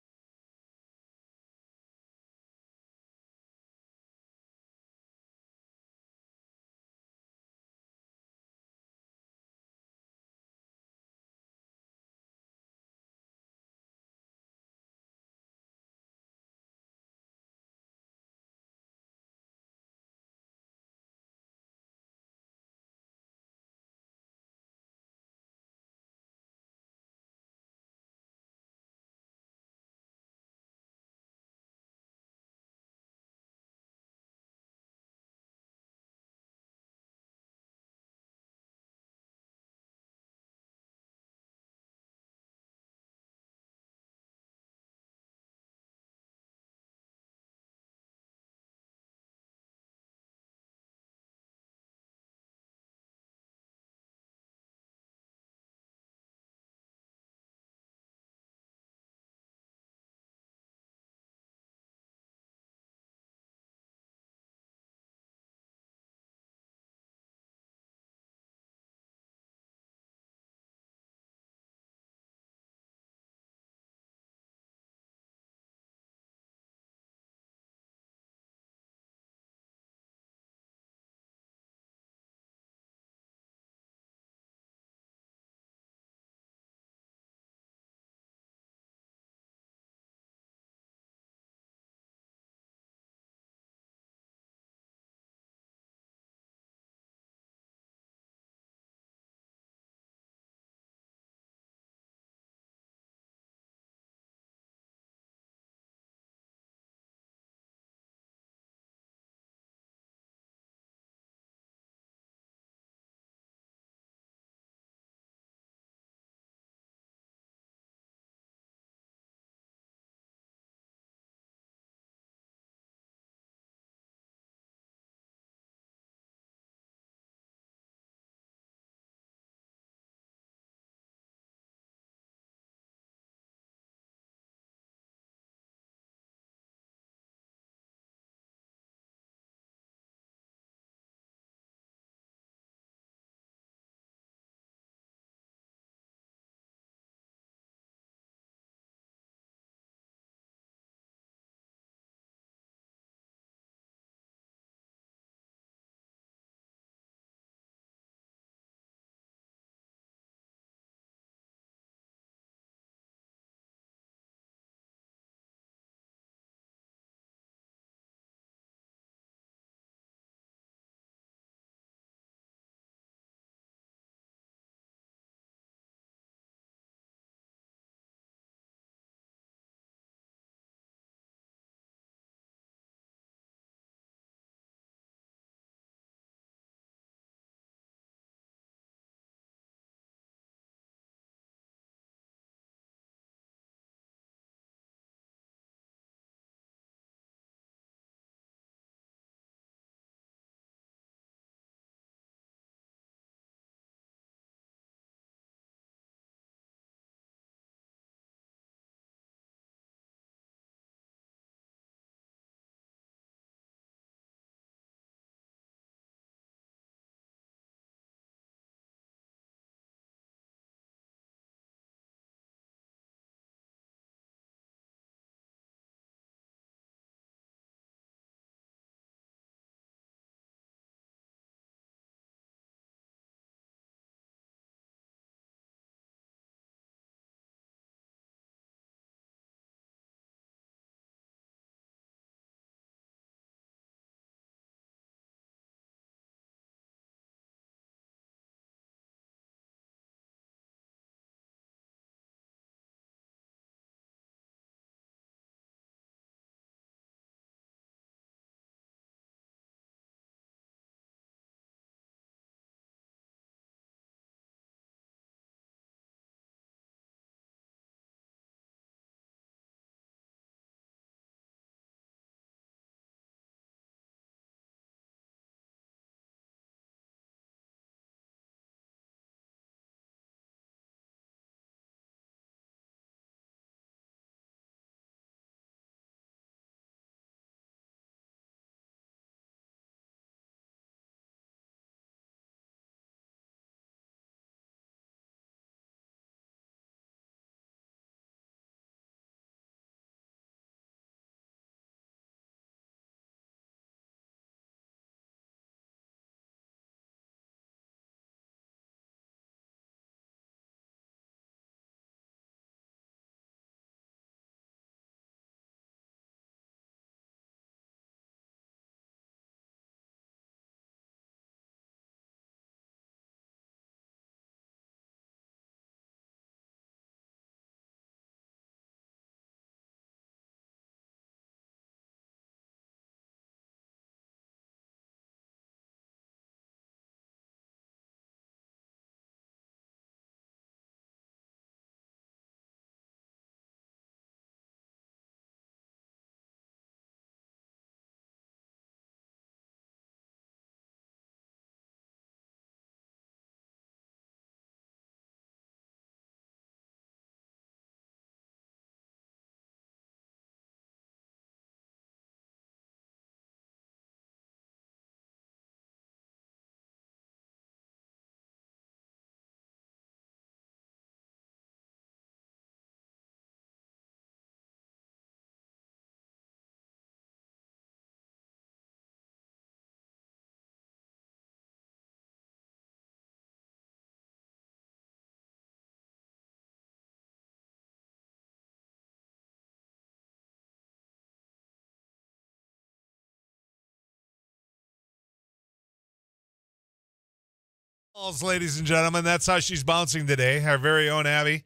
Ladies and gentlemen, that's how she's bouncing today. Our very own Abby.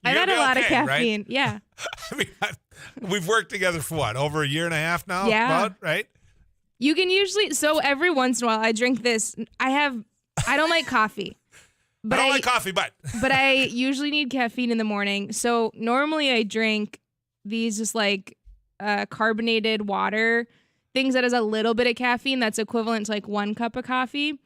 I've had a lot of caffeine. Right? Yeah. I mean, we've worked together for what, over a year and a half now? Yeah. About, right? You can usually, so every once in a while I drink this. I don't like coffee. I don't like coffee, but I usually need caffeine in the morning. So normally I drink these just like carbonated water, things that has a little bit of caffeine that's equivalent to like 1 cup of coffee.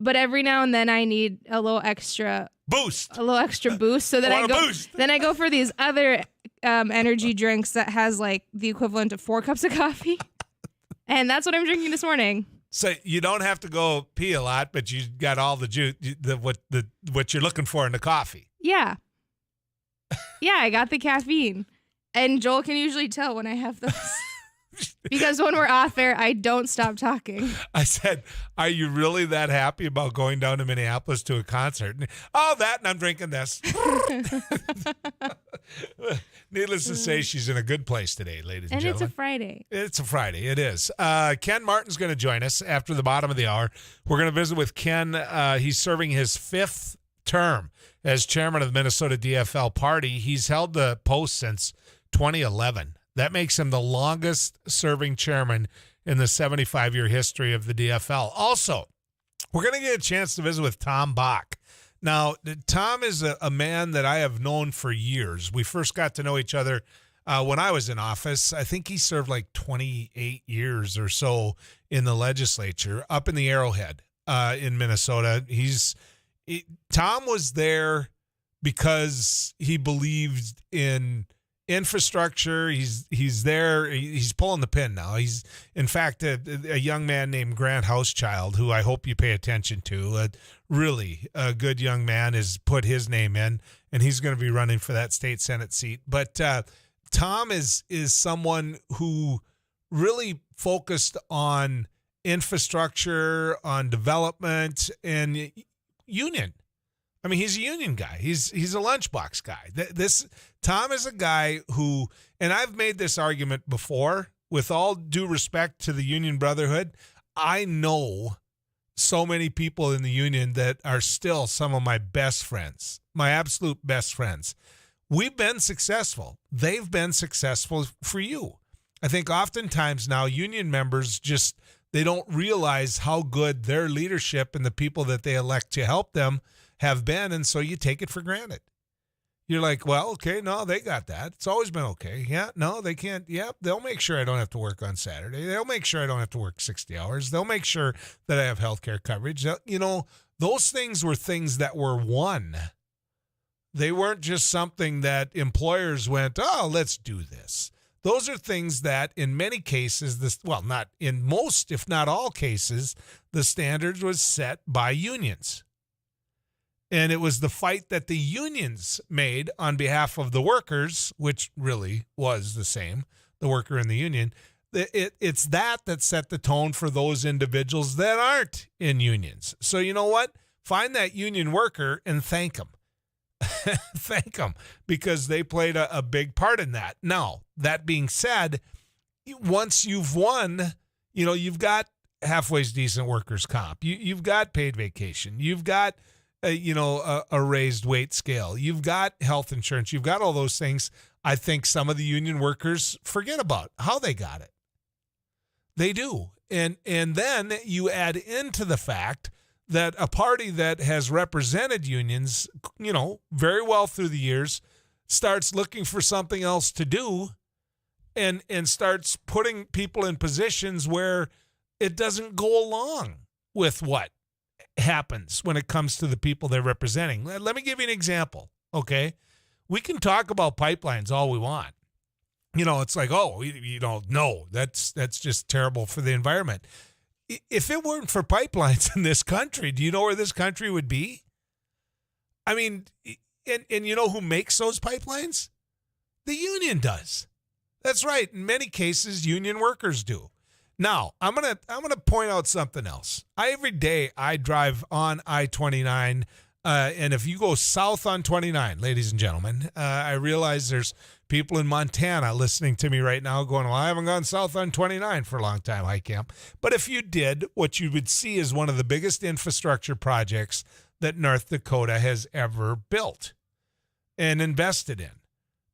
But every now and then I need a little extra boost. So that then I go for these other energy drinks that has like the equivalent of 4 cups of coffee. And that's what I'm drinking this morning. So you don't have to go pee a lot, but you got all the juice, what you're looking for in the coffee. Yeah. Yeah, I got the caffeine. And Joel can usually tell when I have those. Because when we're off air, I don't stop talking. I said, are you really that happy about going down to Minneapolis to a concert? Oh, that, and I'm drinking this. Needless to say, she's in a good place today, ladies and gentlemen. And it's a Friday. It's a Friday. It is. Ken Martin's going to join us after the bottom of the hour. We're going to visit with Ken. He's serving his 5th term as chairman of the Minnesota DFL party. He's held the post since 2011. That makes him the longest serving chairman in the 75-year history of the DFL. Also, we're going to get a chance to visit with Tom Bach. Now, Tom is a man that I have known for years. We first got to know each other when I was in office. I think he served like 28 years or so in the legislature up in the Arrowhead in Minnesota. Tom was there because he believed in infrastructure. He's there. He's pulling the pin now. He's, in fact, a young man named Grant Housechild, who I hope you pay attention to. Really a good young man has put his name in, and he's going to be running for that state Senate seat. But Tom is someone who really focused on infrastructure, on development, and union. I mean, he's a union guy. He's a lunchbox guy. Tom is a guy who, and I've made this argument before, with all due respect to the union brotherhood, I know so many people in the union that are still some of my best friends, my absolute best friends. We've been successful. They've been successful for you. I think oftentimes now union members they don't realize how good their leadership and the people that they elect to help them have been, and so you take it for granted. You're like, well, okay, no, they got that. It's always been okay. Yeah, no, they can't. Yep, they'll make sure I don't have to work on Saturday. They'll make sure I don't have to work 60 hours. They'll make sure that I have health care coverage. You know, those things were things that were won. They weren't just something that employers went, oh, let's do this. Those are things that in many cases, not in most, if not all cases, the standards was set by unions. And it was the fight that the unions made on behalf of the workers, which really was the same, the worker and the union. It's that set the tone for those individuals that aren't in unions. So you know what? Find that union worker and thank them. Thank them, because they played a big part in that. Now, that being said, once you've won, you've got halfway decent workers' comp. You've got paid vacation. You've got a raised weight scale. You've got health insurance. You've got all those things. I think some of the union workers forget about how they got it. They do. And then you add into the fact that a party that has represented unions, very well through the years, starts looking for something else to do and starts putting people in positions where it doesn't go along with what happens when it comes to the people they're representing. Let me give you an example, okay? We can talk about pipelines all we want. It's like, no, that's just terrible for the environment. If it weren't for pipelines in this country, do you know where this country would be? I mean, and you know who makes those pipelines? The union does. That's right. In many cases, union workers do. Now, I'm gonna point out something else. Every day I drive on I-29 And if you go south on 29, ladies and gentlemen, I realize there's people in Montana listening to me right now going, well, I haven't gone south on 29 for a long time, Heitkamp. But if you did, what you would see is one of the biggest infrastructure projects that North Dakota has ever built and invested in.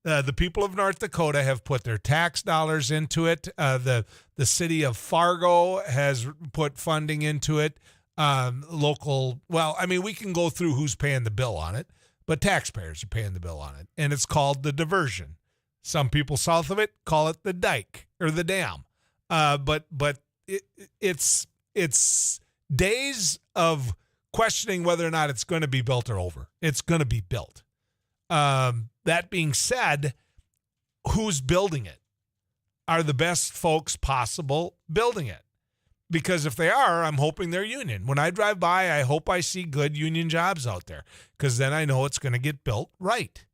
The people of North Dakota have put their tax dollars into it. The city of Fargo has put funding into it. We can go through who's paying the bill on it, but taxpayers are paying the bill on it. And it's called the diversion. Some people south of it call it the dike or the dam. But it's days of questioning whether or not it's going to be built or over. It's going to be built. That being said, who's building it? Are the best folks possible building it? Because if they are, I'm hoping they're union. When I drive by, I hope I see good union jobs out there, because then I know it's going to get built right.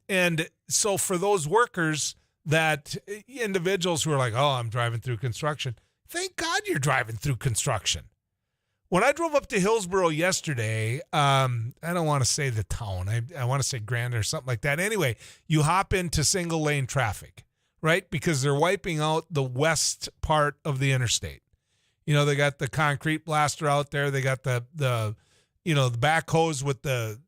And so for those workers, that individuals who are like, oh, I'm driving through construction, thank God you're driving through construction. When I drove up to Hillsboro yesterday, I don't want to say the town. I want to say Grand or something like that. Anyway, you hop into single lane traffic, right? Because they're wiping out the west part of the interstate. You know, they got the concrete blaster out there. They got the backhoes with the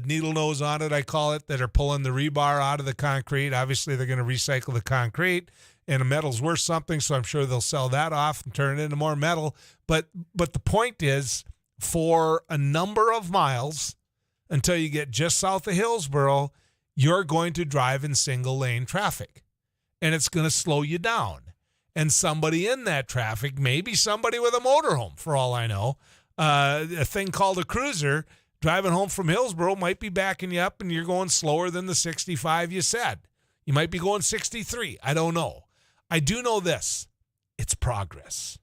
needle nose on it, I call it, that are pulling the rebar out of the concrete. Obviously, they're going to recycle the concrete, and the metal's worth something, so I'm sure they'll sell that off and turn it into more metal. But the point is, for a number of miles until you get just south of Hillsboro, you're going to drive in single-lane traffic, and it's going to slow you down. And somebody in that traffic, maybe somebody with a motorhome, for all I know, a thing called a cruiser, driving home from Hillsboro might be backing you up, and you're going slower than the 65 you said. You might be going 63. I don't know. I do know this. It's progress.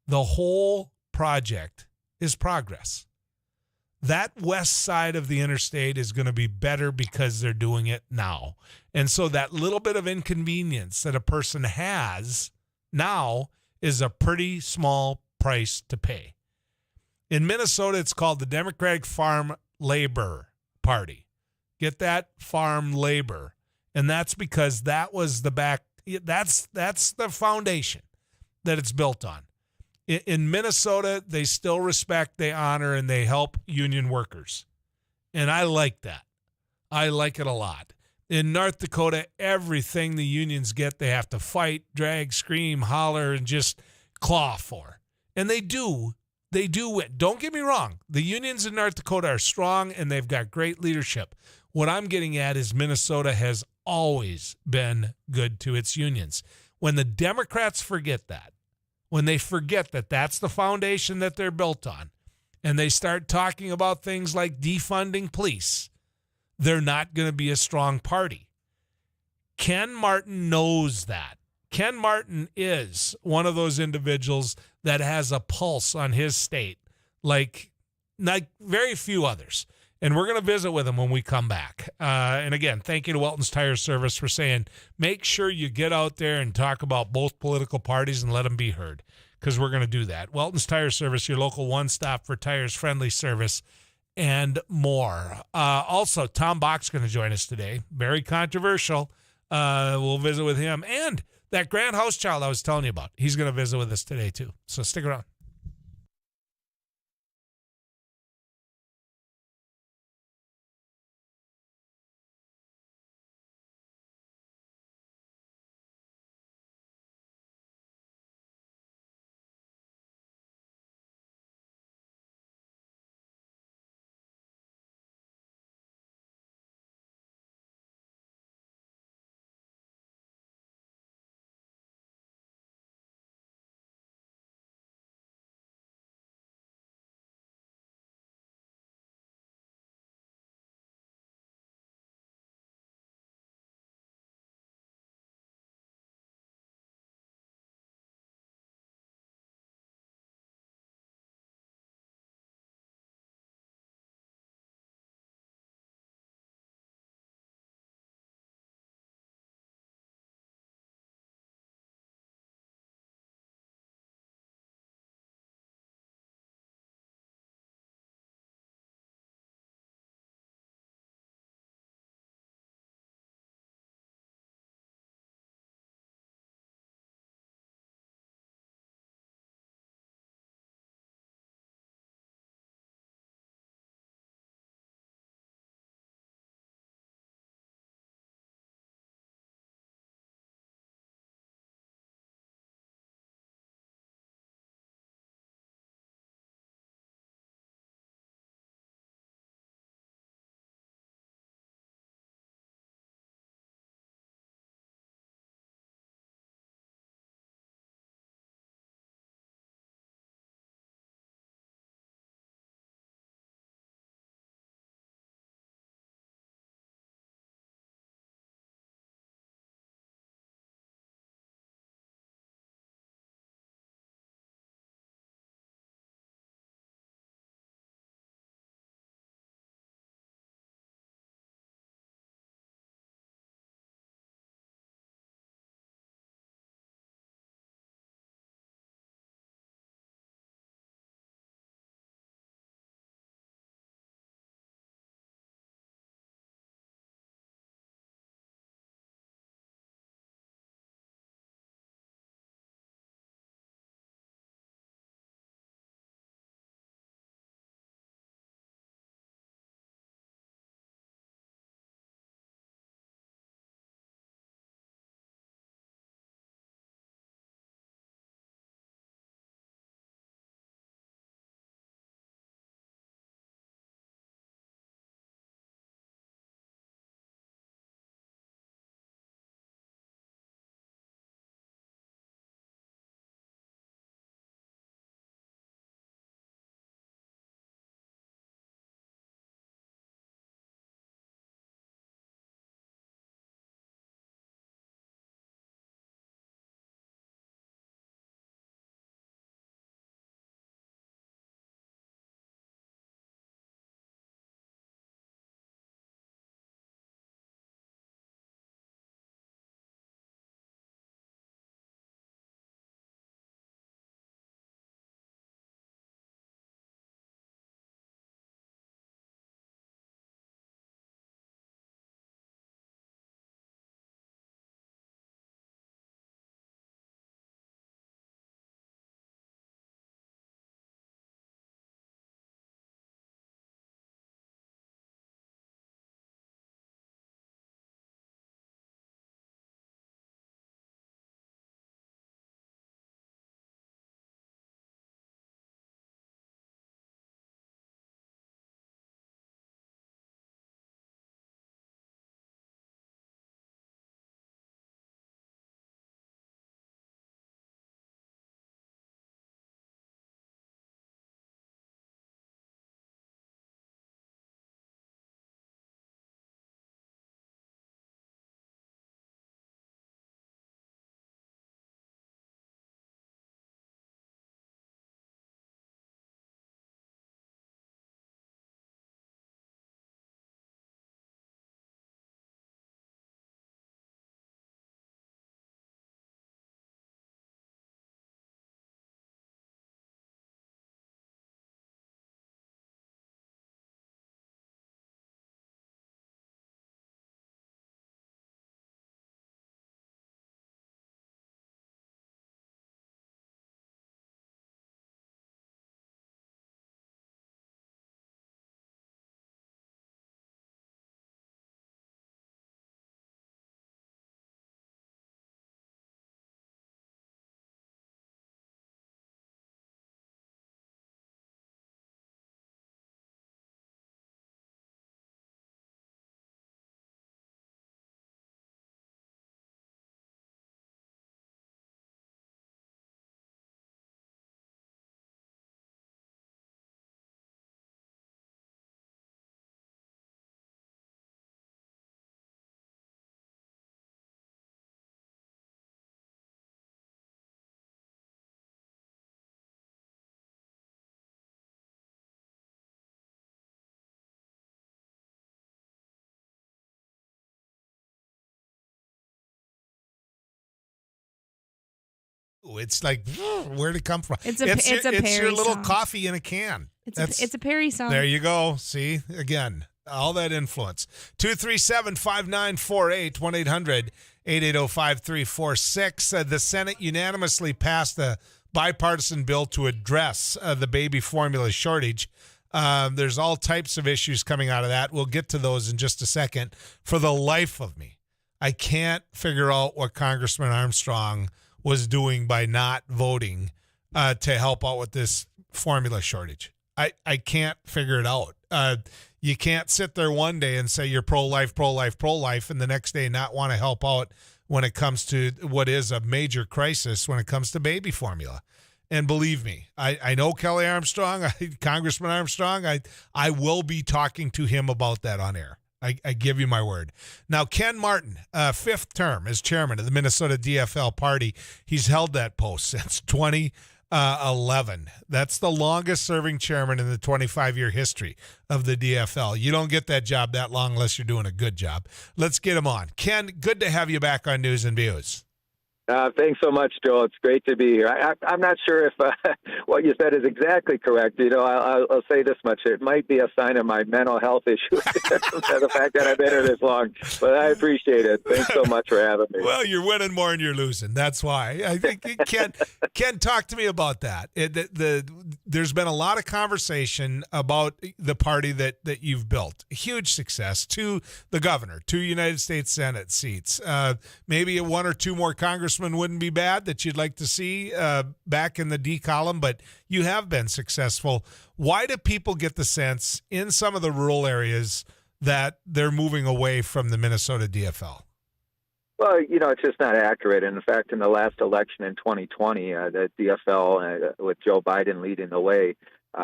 The whole project is progress. That west side of the interstate is going to be better because they're doing it now. And so that little bit of inconvenience that a person has now is a pretty small price to pay. In Minnesota, it's called the Democratic Farm Labor Party. Get that? Farm labor. And that's because that was that's the foundation that it's built on. In Minnesota, they still respect, they honor, and they help union workers. And I like that. I like it a lot. In North Dakota, everything the unions get, they have to fight, drag, scream, holler, and just claw for. And they do. They do win. Don't get me wrong. The unions in North Dakota are strong, and they've got great leadership. What I'm getting at is Minnesota has always been good to its unions. When the Democrats forget that, when they forget that that's the foundation that they're built on, and they start talking about things like defunding police, they're not going to be a strong party. Ken Martin knows that. Ken Martin is one of those individuals that has a pulse on his state like very few others. And we're going to visit with him when we come back. And again, thank you to Welton's Tire Service for saying, make sure you get out there and talk about both political parties and let them be heard, because we're going to do that. Welton's Tire Service, your local one-stop for tires, friendly service, and more. Also, Tom Bach's going to join us today. Very controversial. We'll visit with him. And that Grant Housechild I was telling you about, he's going to visit with us today, too. So stick around. It's like, where'd it come from? It's your Perry little song. coffee in a can. It's a Perry song. There you go. See, again, all that influence. 237-5948, 1-800-880-5346. The Senate unanimously passed a bipartisan bill to address the baby formula shortage. There's all types of issues coming out of that. We'll get to those in just a second. For the life of me, I can't figure out what Congressman Armstrong was doing by not voting to help out with this formula shortage. I can't figure it out. You can't sit there one day and say you're pro-life, pro-life, pro-life, and the next day not want to help out when it comes to what is a major crisis when it comes to baby formula. And believe me, I know Kelly Armstrong, Congressman Armstrong. I will be talking to him about that on air. I give you my word. Now, Ken Martin, fifth term as chairman of the Minnesota DFL party. He's held that post since 2011. That's the longest serving chairman in the 25-year history of the DFL. You don't get that job that long unless you're doing a good job. Let's get him on. Ken, good to have you back on News and Views. Thanks so much, Joel. It's great to be here. I'm not sure if what you said is exactly correct. I'll say this much. It might be a sign of my mental health issues, the fact that I've been here this long. But I appreciate it. Thanks so much for having me. Well, you're winning more than you're losing. That's why. I think Ken, talk to me about that. There's been a lot of conversation about the party that you've built. Huge success to the governor, 2 United States Senate seats. Maybe 1 or 2 more congressmen wouldn't be bad that you'd like to see back in the D column, but you have been successful. Why do people get the sense in some of the rural areas that they're moving away from the Minnesota DFL? Well, it's just not accurate. And in fact, in the last election in 2020, the DFL, with Joe Biden leading the way,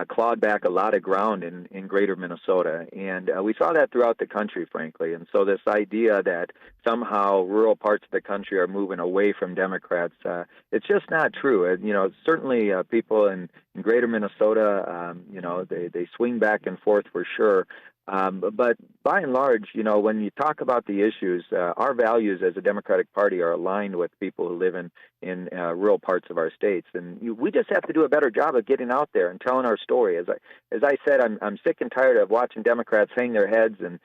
clawed back a lot of ground in greater Minnesota. And we saw that throughout the country, frankly. And so this idea that somehow rural parts of the country are moving away from Democrats, it's just not true. Certainly people in greater Minnesota, they swing back and forth for sure. But by and large, when you talk about the issues, our values as a Democratic Party are aligned with people who live in rural parts of our states. And we just have to do a better job of getting out there and telling our story. As I said, I'm sick and tired of watching Democrats hang their heads and,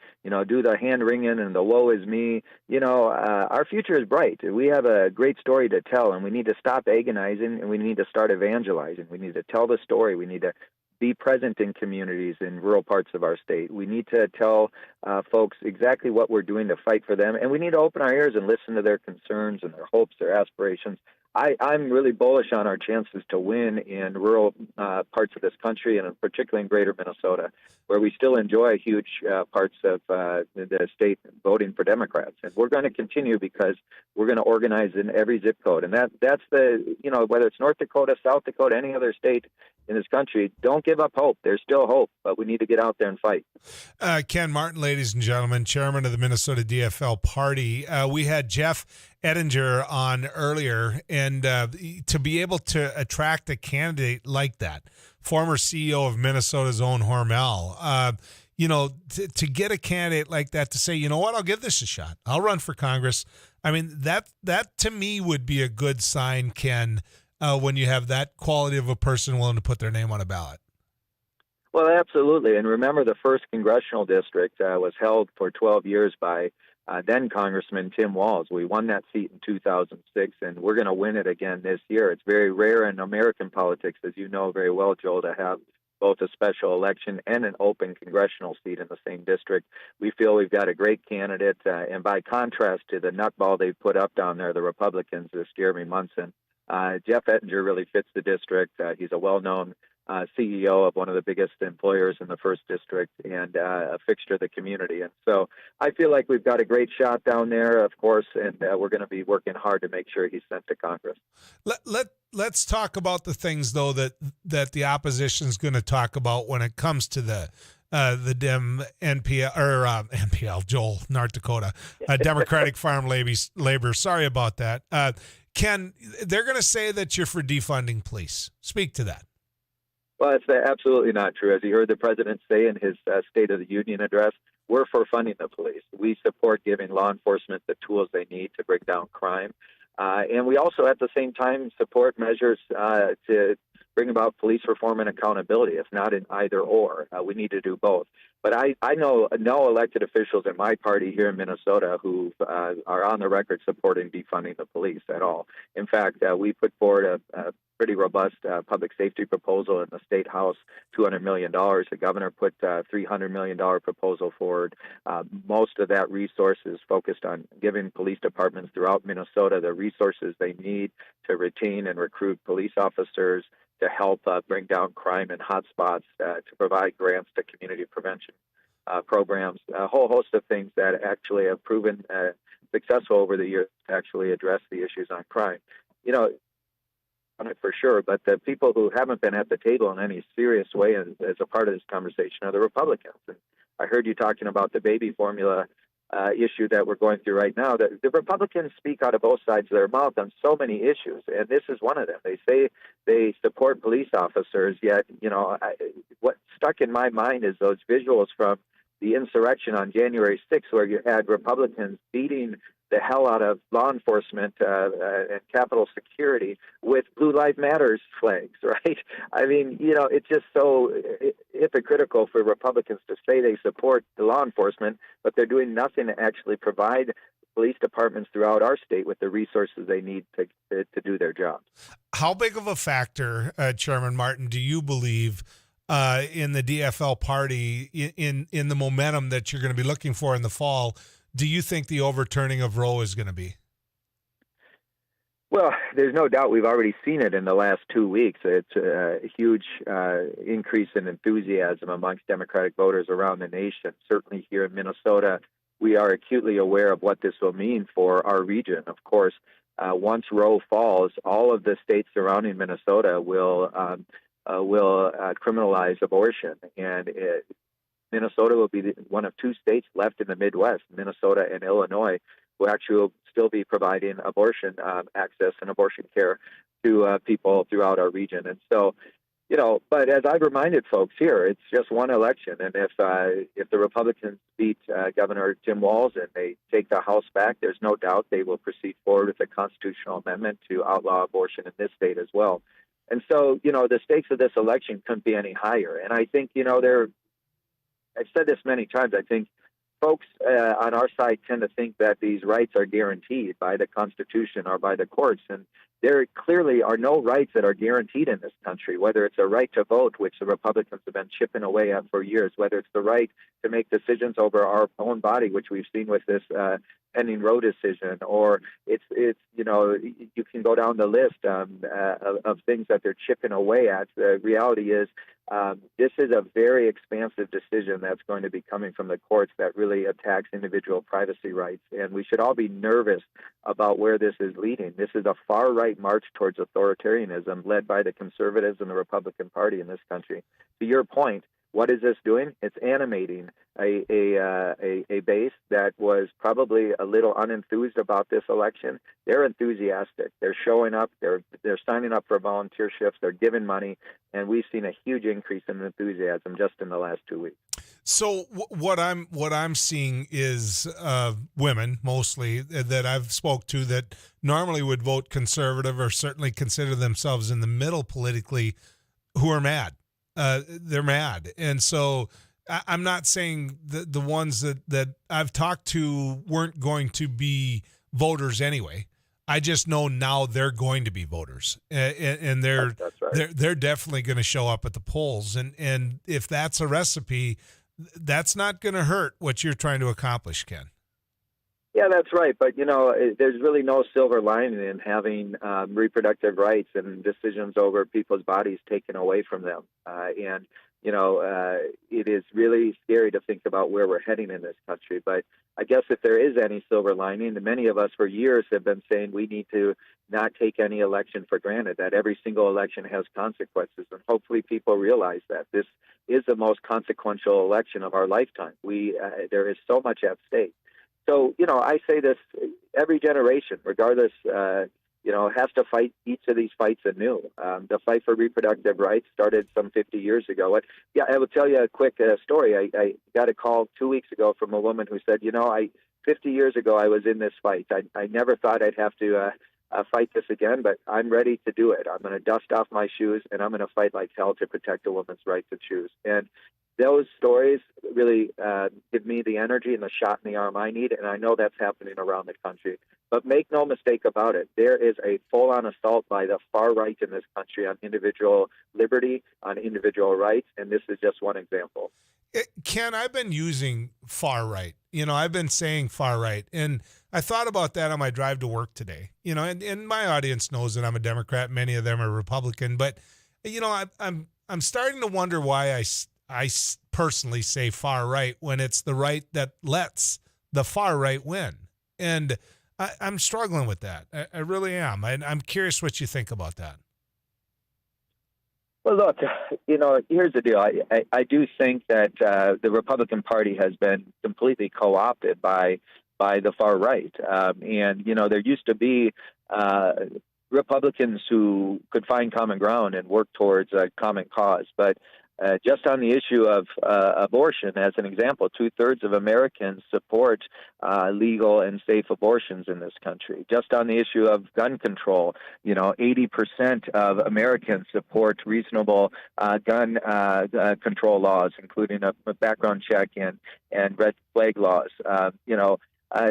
do the hand wringing and the woe is me. Our future is bright. We have a great story to tell, and we need to stop agonizing, and we need to start evangelizing. We need to tell the story. We need to be present in communities in rural parts of our state. We need to tell folks exactly what we're doing to fight for them, and we need to open our ears and listen to their concerns and their hopes, their aspirations. I'm really bullish on our chances to win in rural parts of this country, and particularly in greater Minnesota, where we still enjoy huge parts of the state voting for Democrats. And we're going to continue because we're going to organize in every zip code. And that's whether it's North Dakota, South Dakota, any other state in this country, don't give up hope. There's still hope, but we need to get out there and fight. Ken Martin, ladies and gentlemen, chairman of the Minnesota DFL party. We had Jeff Ettinger on earlier, and to be able to attract a candidate like that, former CEO of Minnesota's own Hormel, to get a candidate like that to say, you know what, I'll give this a shot. I'll run for Congress. I mean, that to me would be a good sign, Ken, when you have that quality of a person willing to put their name on a ballot. Well, absolutely. And remember, the first congressional district was held for 12 years by then Congressman Tim Walz. We won that seat in 2006, and we're going to win it again this year. It's very rare in American politics, as you know very well, Joel, to have both a special election and an open congressional seat in the same district. We feel we've got a great candidate, and by contrast to the nutball they put up down there, the Republicans, this Jeremy Munson, Jeff Ettinger really fits the district. He's a well-known CEO of one of the biggest employers in the first district and a fixture of the community. And so I feel like we've got a great shot down there, of course, and we're going to be working hard to make sure he's sent to Congress. Let's talk about the things, though, that the opposition is going to talk about when it comes to the Dem NPL or NPL, Joel, North Dakota, Democratic Farm Labor. Sorry about that. Ken, they're going to say that you're for defunding police. Speak to that. Well, it's absolutely not true. As you heard the president say in his State of the Union address, we're for funding the police. We support giving law enforcement the tools they need to bring down crime. And we also, at the same time, support measures to bring about police reform and accountability. It's not an either or. We need to do both. But I know no elected officials in my party here in Minnesota who are on the record supporting defunding the police at all. In fact, we put forward a pretty robust public safety proposal in the State House, $200 million. The governor put a $300 million proposal forward. Most of that resource is focused on giving police departments throughout Minnesota the resources they need to retain and recruit police officers, to help bring down crime in hotspots, to provide grants to community prevention programs, a whole host of things that actually have proven successful over the years to actually address the issues on crime. You know, on it for sure, but the people who haven't been at the table in any serious way as a part of this conversation are the Republicans. And I heard you talking about the baby formula issue that we're going through right now. The Republicans speak out of both sides of their mouth on so many issues, and this is one of them. They say they support police officers, yet, you know, what stuck in my mind is those visuals from the insurrection on January 6th, where you had Republicans beating the hell out of law enforcement and Capitol security with Blue Lives Matters flags, right? I mean, you know, it's just so hypocritical for Republicans to say they support the law enforcement, but they're doing nothing to actually provide police departments throughout our state with the resources they need to do their jobs. How big of a factor, Chairman Martin, do you believe in the DFL party in the momentum that you're going to be looking for in the fall? Do you think the overturning of Roe is going to be? Well, there's no doubt we've already seen it in the last 2 weeks. It's a huge increase in enthusiasm amongst Democratic voters around the nation. Certainly here in Minnesota, we are acutely aware of what this will mean for our region. Of course, once Roe falls, all of the states surrounding Minnesota will criminalize abortion, and Minnesota will be one of two states left in the Midwest, Minnesota and Illinois, who actually will still be providing abortion access and abortion care to people throughout our region. And so, you know, but as I've reminded folks here, it's just one election. And if the Republicans beat Governor Tim Walz and they take the House back, there's no doubt they will proceed forward with a constitutional amendment to outlaw abortion in this state as well. And so, you know, the stakes of this election couldn't be any higher. And I think, you know, I've said this many times, I think folks on our side tend to think that these rights are guaranteed by the Constitution or by the courts. And there clearly are no rights that are guaranteed in this country, whether it's a right to vote, which the Republicans have been chipping away at for years, whether it's the right to make decisions over our own body, which we've seen with this pending Roe decision, or it's you know, you can go down the list of things that they're chipping away at. The reality is this is a very expansive decision that's going to be coming from the courts that really attacks individual privacy rights, and we should all be nervous about where this is leading. This is a far-right march towards authoritarianism led by the conservatives and the Republican Party in this country. To your point, what is this doing? It's animating a base that was probably a little unenthused about this election. They're enthusiastic. They're showing up. They're signing up for volunteerships. They're giving money, and we've seen a huge increase in enthusiasm just in the last 2 weeks. So what I'm seeing is women mostly that I've spoke to that normally would vote conservative or certainly consider themselves in the middle politically, who are mad. They're mad. And so I'm not saying the ones that I've talked to weren't going to be voters anyway. I just know now they're going to be voters, and they're definitely going to show up at the polls. And if that's a recipe, that's not going to hurt what you're trying to accomplish, Ken. Yeah, that's right. But, you know, there's really no silver lining in having reproductive rights and decisions over people's bodies taken away from them. And, you know, it is really scary to think about where we're heading in this country. But I guess if there is any silver lining, many of us for years have been saying we need to not take any election for granted, that every single election has consequences. And hopefully people realize that this is the most consequential election of our lifetime. There is so much at stake. So, you know, I say this, every generation, regardless, you know, has to fight each of these fights anew. The fight for reproductive rights started some 50 years ago. I will tell you a quick story. I got a call 2 weeks ago from a woman who said, you know, 50 years ago I was in this fight. I never thought I'd have to fight this again, but I'm ready to do it. I'm going to dust off my shoes, and I'm going to fight like hell to protect a woman's right to choose. And those stories really give me the energy and the shot in the arm I need, and I know that's happening around the country. But make no mistake about it, there is a full-on assault by the far right in this country on individual liberty, on individual rights, and this is just one example. Ken, I've been using far right. I've been saying far right, and I thought about that on my drive to work today. And my audience knows that I'm a Democrat. Many of them are Republican, but I'm starting to wonder why I personally say far right when it's the right that lets the far right win, and I'm struggling with that. I really am. I'm curious what you think about that. Well, look, here's the deal. I do think that the Republican Party has been completely co-opted by the far right. And there used to be Republicans who could find common ground and work towards a common cause. But just on the issue of abortion, as an example, 2/3 of Americans support legal and safe abortions in this country. Just on the issue of gun control, 80% of Americans support reasonable gun control laws, including a background check and red flag laws.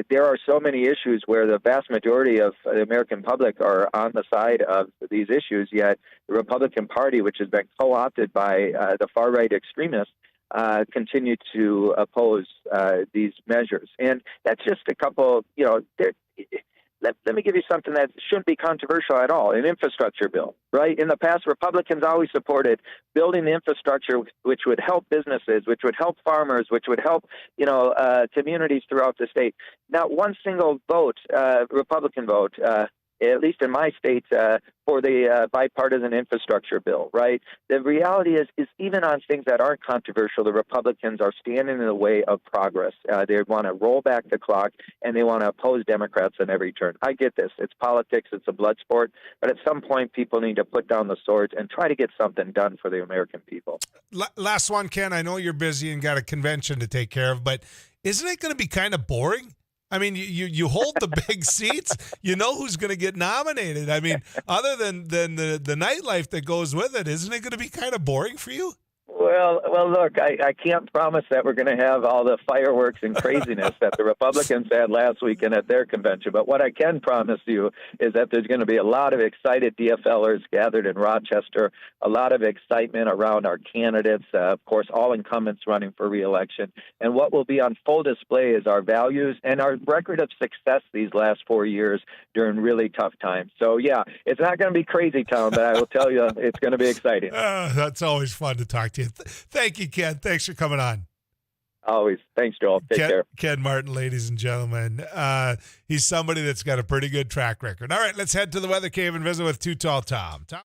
There are so many issues where the vast majority of the American public are on the side of these issues, yet the Republican Party, which has been co-opted by the far-right extremists, continue to oppose these measures. And that's just a couple, let me give you something that shouldn't be controversial at all, an infrastructure bill, right? In the past, Republicans always supported building the infrastructure which would help businesses, which would help farmers, which would help, communities throughout the state. Not one single vote, Republican vote, at least in my state, for the bipartisan infrastructure bill, right? The reality is even on things that aren't controversial, the Republicans are standing in the way of progress. They want to roll back the clock, and they want to oppose Democrats on every turn. I get this. It's politics. It's a blood sport. But at some point, people need to put down the swords and try to get something done for the American people. Last one, Ken. I know you're busy and got a convention to take care of, but isn't it going to be kind of boring? I mean, you hold the big seats. You know who's going to get nominated. I mean, other than the nightlife that goes with it, isn't it going to be kind of boring for you? Well, look, I can't promise that we're going to have all the fireworks and craziness that the Republicans had last weekend at their convention. But what I can promise you is that there's going to be a lot of excited DFLers gathered in Rochester, a lot of excitement around our candidates, of course, all incumbents running for re-election. And what will be on full display is our values and our record of success these last 4 years during really tough times. So, yeah, it's not going to be crazy town, but I will tell you it's going to be exciting. That's always fun to talk to you. Thank you, Ken. Thanks for coming on. Always. Thanks, Joel. Take care. Ken Martin, ladies and gentlemen. He's somebody that's got a pretty good track record. All right, let's head to the Weather Cave and visit with Too Tall Tom. Tom?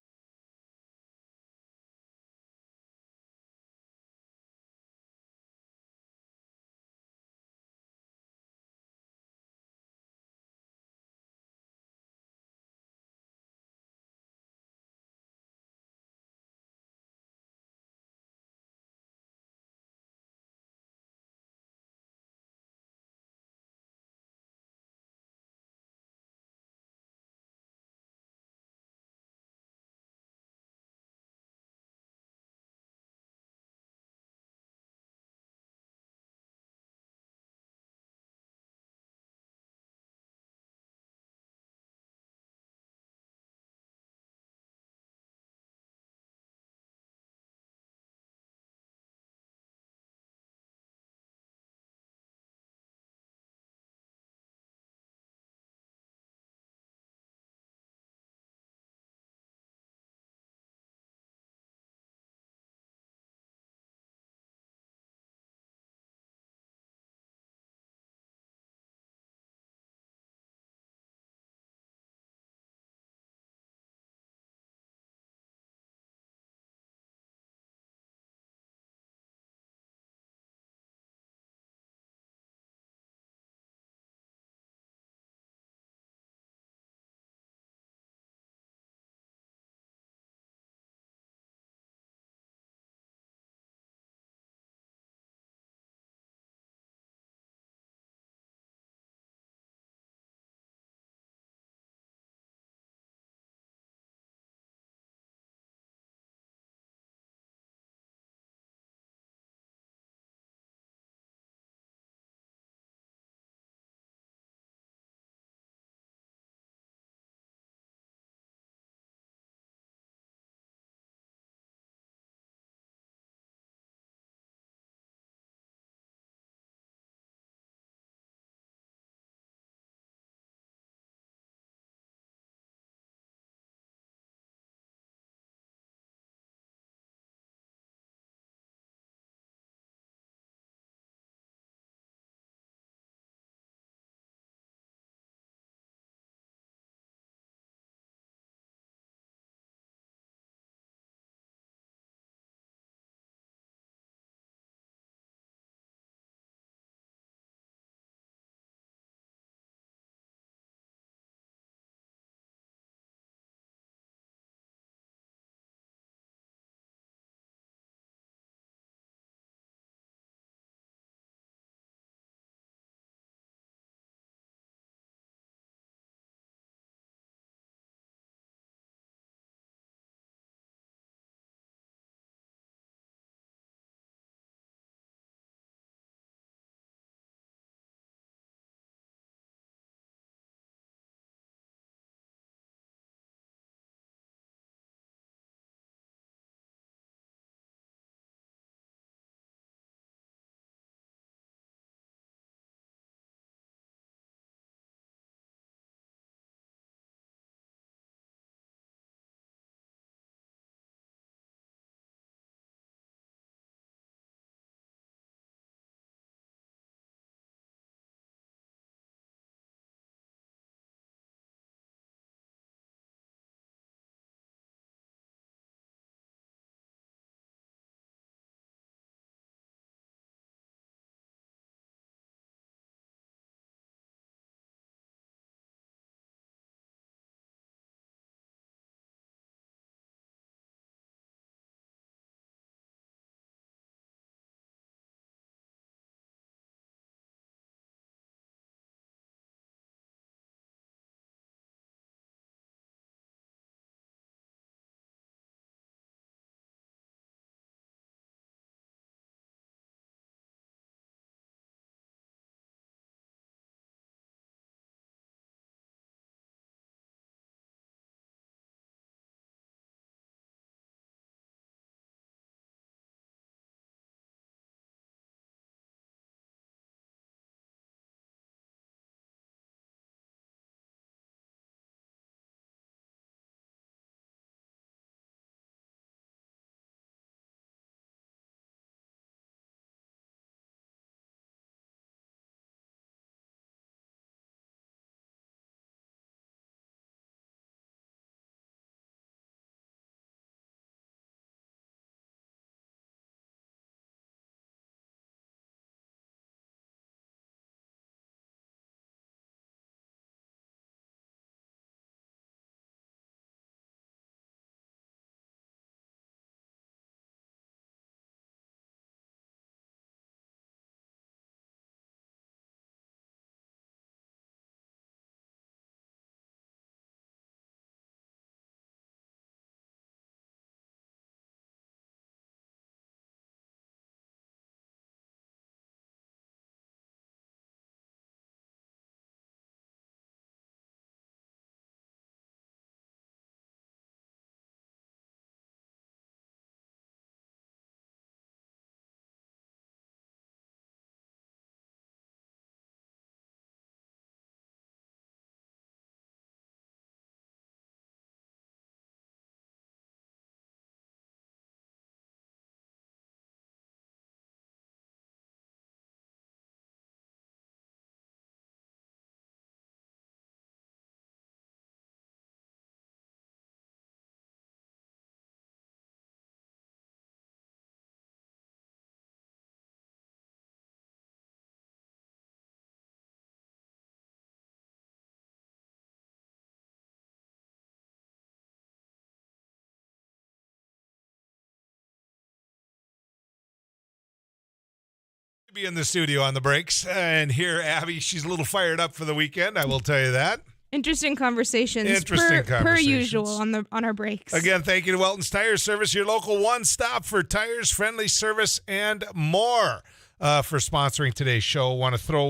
be in the studio on the breaks. And here, Abby, she's a little fired up for the weekend, I will tell you that. Interesting conversations. Interesting per conversations. usual on our breaks. Again, thank you to Welton's Tire Service, your local one-stop for tires, friendly service, and more, for sponsoring today's show. Want to throw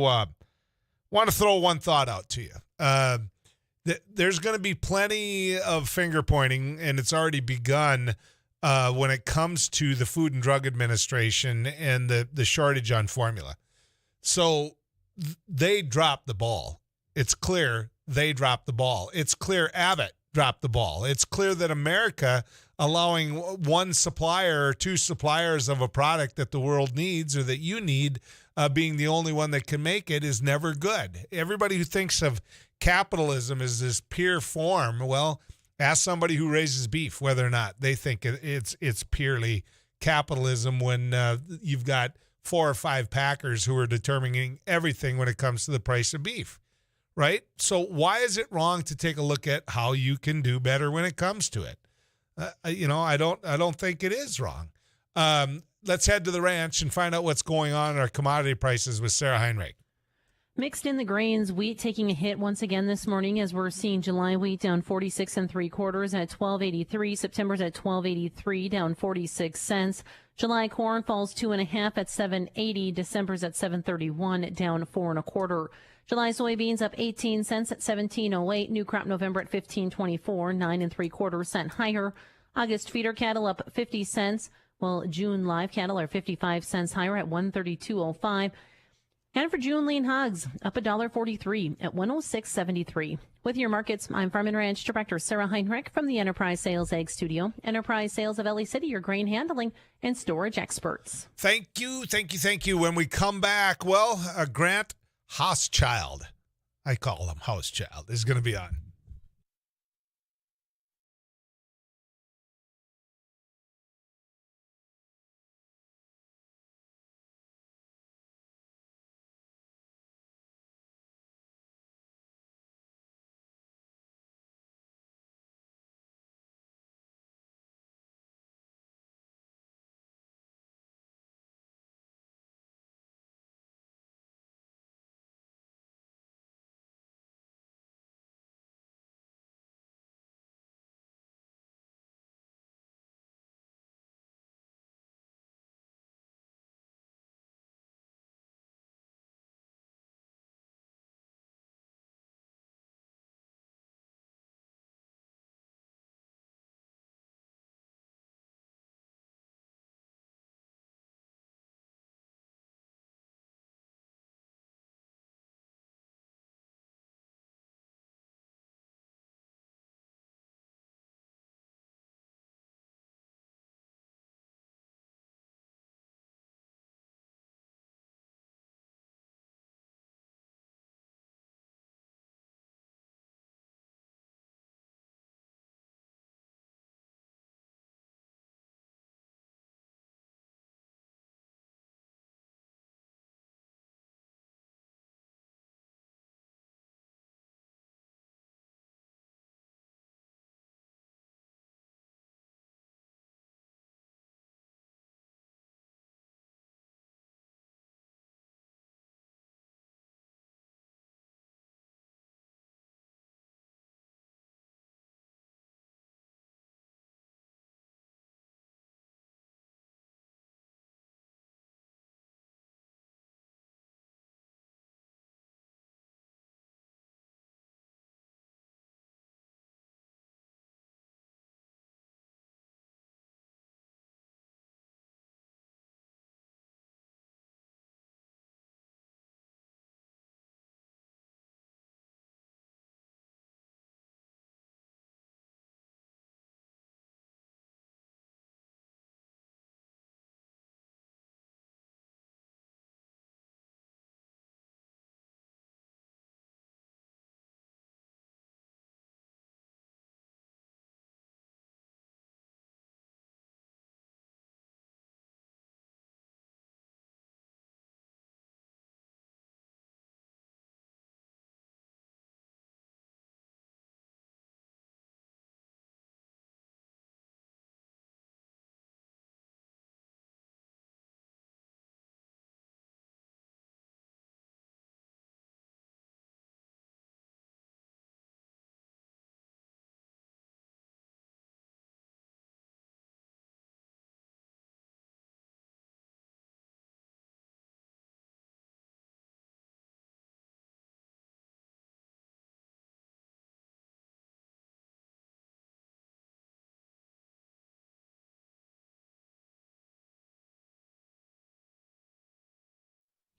one thought out to you. There's going to be plenty of finger pointing, and it's already begun when it comes to the Food and Drug Administration and the shortage on formula. So they dropped the ball. It's clear they dropped the ball. It's clear Abbott dropped the ball. It's clear that America allowing one supplier or two suppliers of a product that the world needs or that you need being the only one that can make it is never good. Everybody who thinks of capitalism as this pure form, well, ask somebody who raises beef whether or not they think it's purely capitalism when you've got 4 or 5 packers who are determining everything when it comes to the price of beef. Right? So why is it wrong to take a look at how you can do better when it comes to it? I don't think it is wrong. Let's head to the ranch and find out what's going on in our commodity prices with Sarah Heinrich. Mixed in the grains, wheat taking a hit once again this morning as we're seeing July wheat down 46 3/4 at $12.83. September's at $12.83, down 46 cents. July corn falls 2.5 at $7.80. December's at $7.31, down 4 1/4. July soybeans up 18 cents at $17.08. New crop November at $15.24, 9 3/4 cents higher. August feeder cattle up 50 cents, while June live cattle are 55 cents higher at $132.05. And for June lean hogs, up $1.43 at $106.73. With your markets, I'm Farm and Ranch Director Sarah Heinrich from the Enterprise Sales Ag Studio. Enterprise Sales of LA City, your grain handling and storage experts. Thank you. When we come back, well, Grant Hauschild, I call him Hauschild, is going to be on.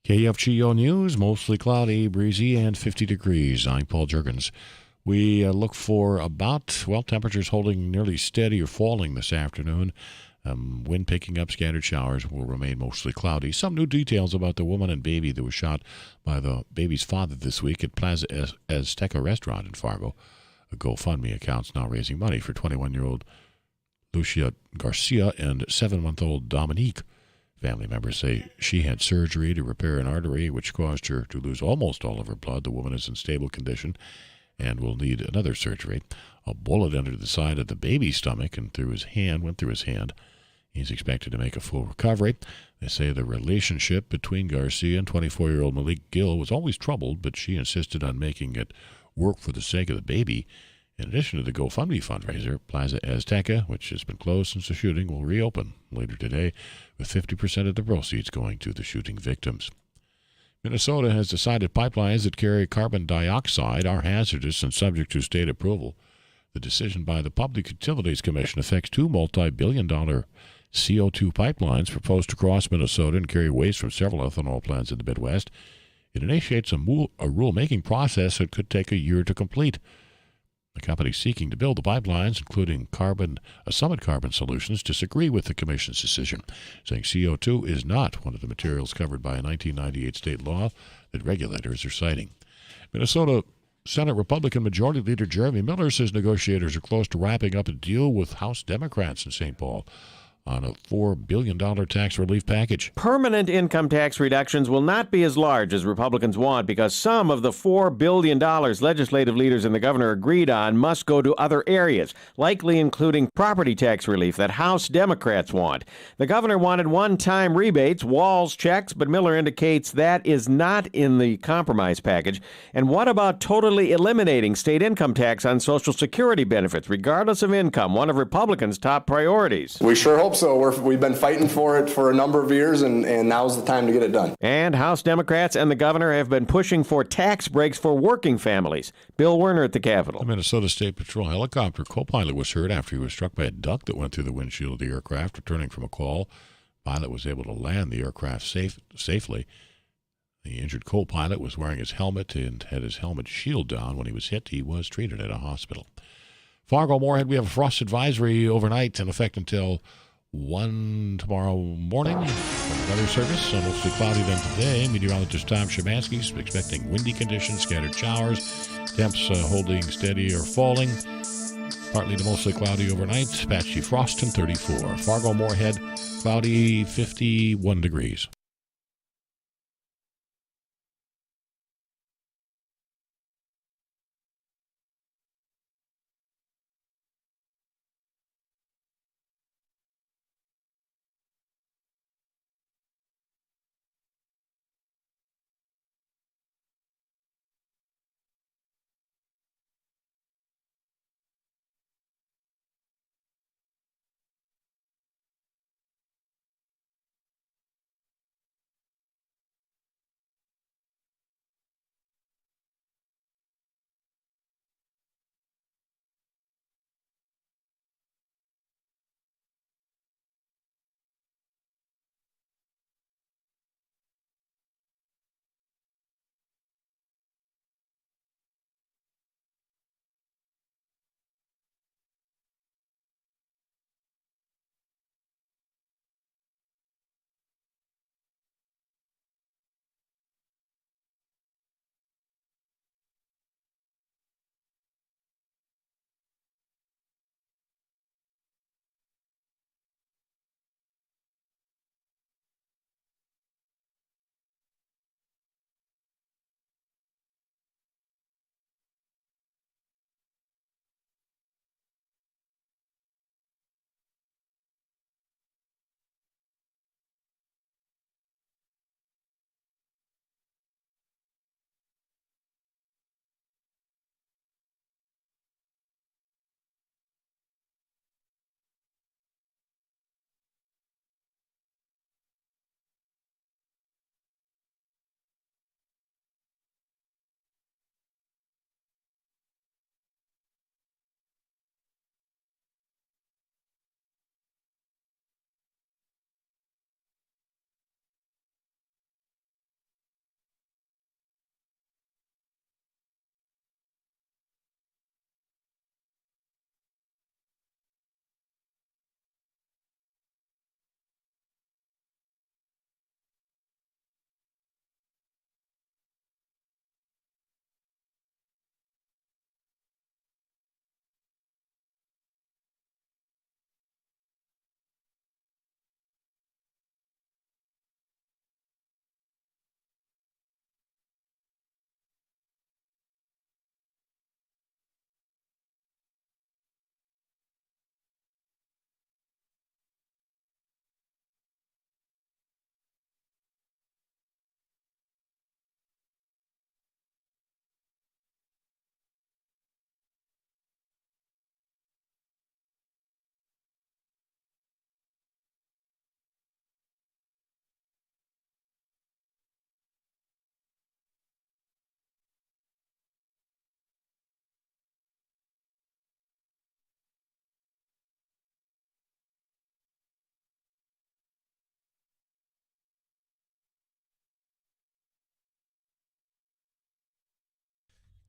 KFGO News, mostly cloudy, breezy, and 50 degrees. I'm Paul Juergens. We look for temperatures holding nearly steady or falling this afternoon. Wind picking up, scattered showers will remain mostly cloudy. Some new details about the woman and baby that was shot by the baby's father this week at Plaza Azteca restaurant in Fargo. A GoFundMe account's now raising money for 21-year-old Lucia Garcia and 7-month-old Dominique. Family members say she had surgery to repair an artery, which caused her to lose almost all of her blood. The woman is in stable condition and will need another surgery. A bullet entered the side of the baby's stomach and went through his hand. He's expected to make a full recovery. They say the relationship between Garcia and 24-year-old Malik Gill was always troubled, but she insisted on making it work for the sake of the baby. In addition to the GoFundMe fundraiser, Plaza Azteca, which has been closed since the shooting, will reopen later today, with 50% of the proceeds going to the shooting victims. Minnesota has decided pipelines that carry carbon dioxide are hazardous and subject to state approval. The decision by the Public Utilities Commission affects two multi-billion-dollar CO2 pipelines proposed to cross Minnesota and carry waste from several ethanol plants in the Midwest. It initiates a rulemaking process that could take a year to complete. The companies seeking to build the pipelines, including Summit Carbon Solutions, disagree with the Commission's decision, saying CO2 is not one of the materials covered by a 1998 state law that regulators are citing. Minnesota Senate Republican Majority Leader Jeremy Miller says negotiators are close to wrapping up a deal with House Democrats in St. Paul on a $4 billion tax relief package. Permanent income tax reductions will not be as large as Republicans want because some of the $4 billion legislative leaders and the governor agreed on must go to other areas, likely including property tax relief that House Democrats want. The governor wanted one-time rebates, walls checks, but Miller indicates that is not in the compromise package. And what about totally eliminating state income tax on Social Security benefits, regardless of income, one of Republicans' top priorities? We sure hope so. We've been fighting for it for a number of years, and now's the time to get it done. And House Democrats and the governor have been pushing for tax breaks for working families. Bill Werner at the Capitol. The Minnesota State Patrol helicopter co-pilot was hurt after he was struck by a duck that went through the windshield of the aircraft. Returning from a call, the pilot was able to land the aircraft safely. The injured co-pilot was wearing his helmet and had his helmet shield down. When he was hit, he was treated at a hospital. Fargo-Moorhead, we have a frost advisory overnight in effect until 1 tomorrow morning from the Weather Service. Mostly cloudy then today. Meteorologist Tom Szymanski is expecting windy conditions, scattered showers, temps holding steady or falling. Partly to mostly cloudy overnight. Patchy frost and 34. Fargo-Moorhead, cloudy, 51 degrees.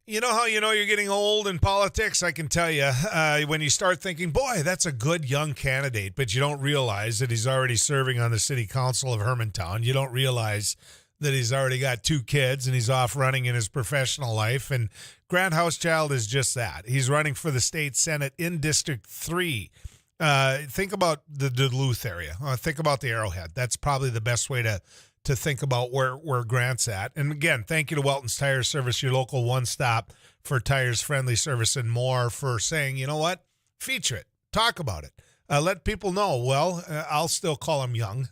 You know how you know you're getting old in politics? I can tell you when you start thinking, boy, that's a good young candidate, but you don't realize that he's already serving on the city council of Hermantown. You don't realize that he's already got 2 kids and he's off running in his professional life. And Grant Housechild is just that. He's running for the state senate in District 3. Think about the Duluth area. Think about the Arrowhead. That's probably the best way to think about where Grant's at. And again, thank you to Welton's Tire Service, your local one-stop for tires, friendly service, and more, for saying, you know what, feature it, talk about it. Let people know, well, I'll still call him young.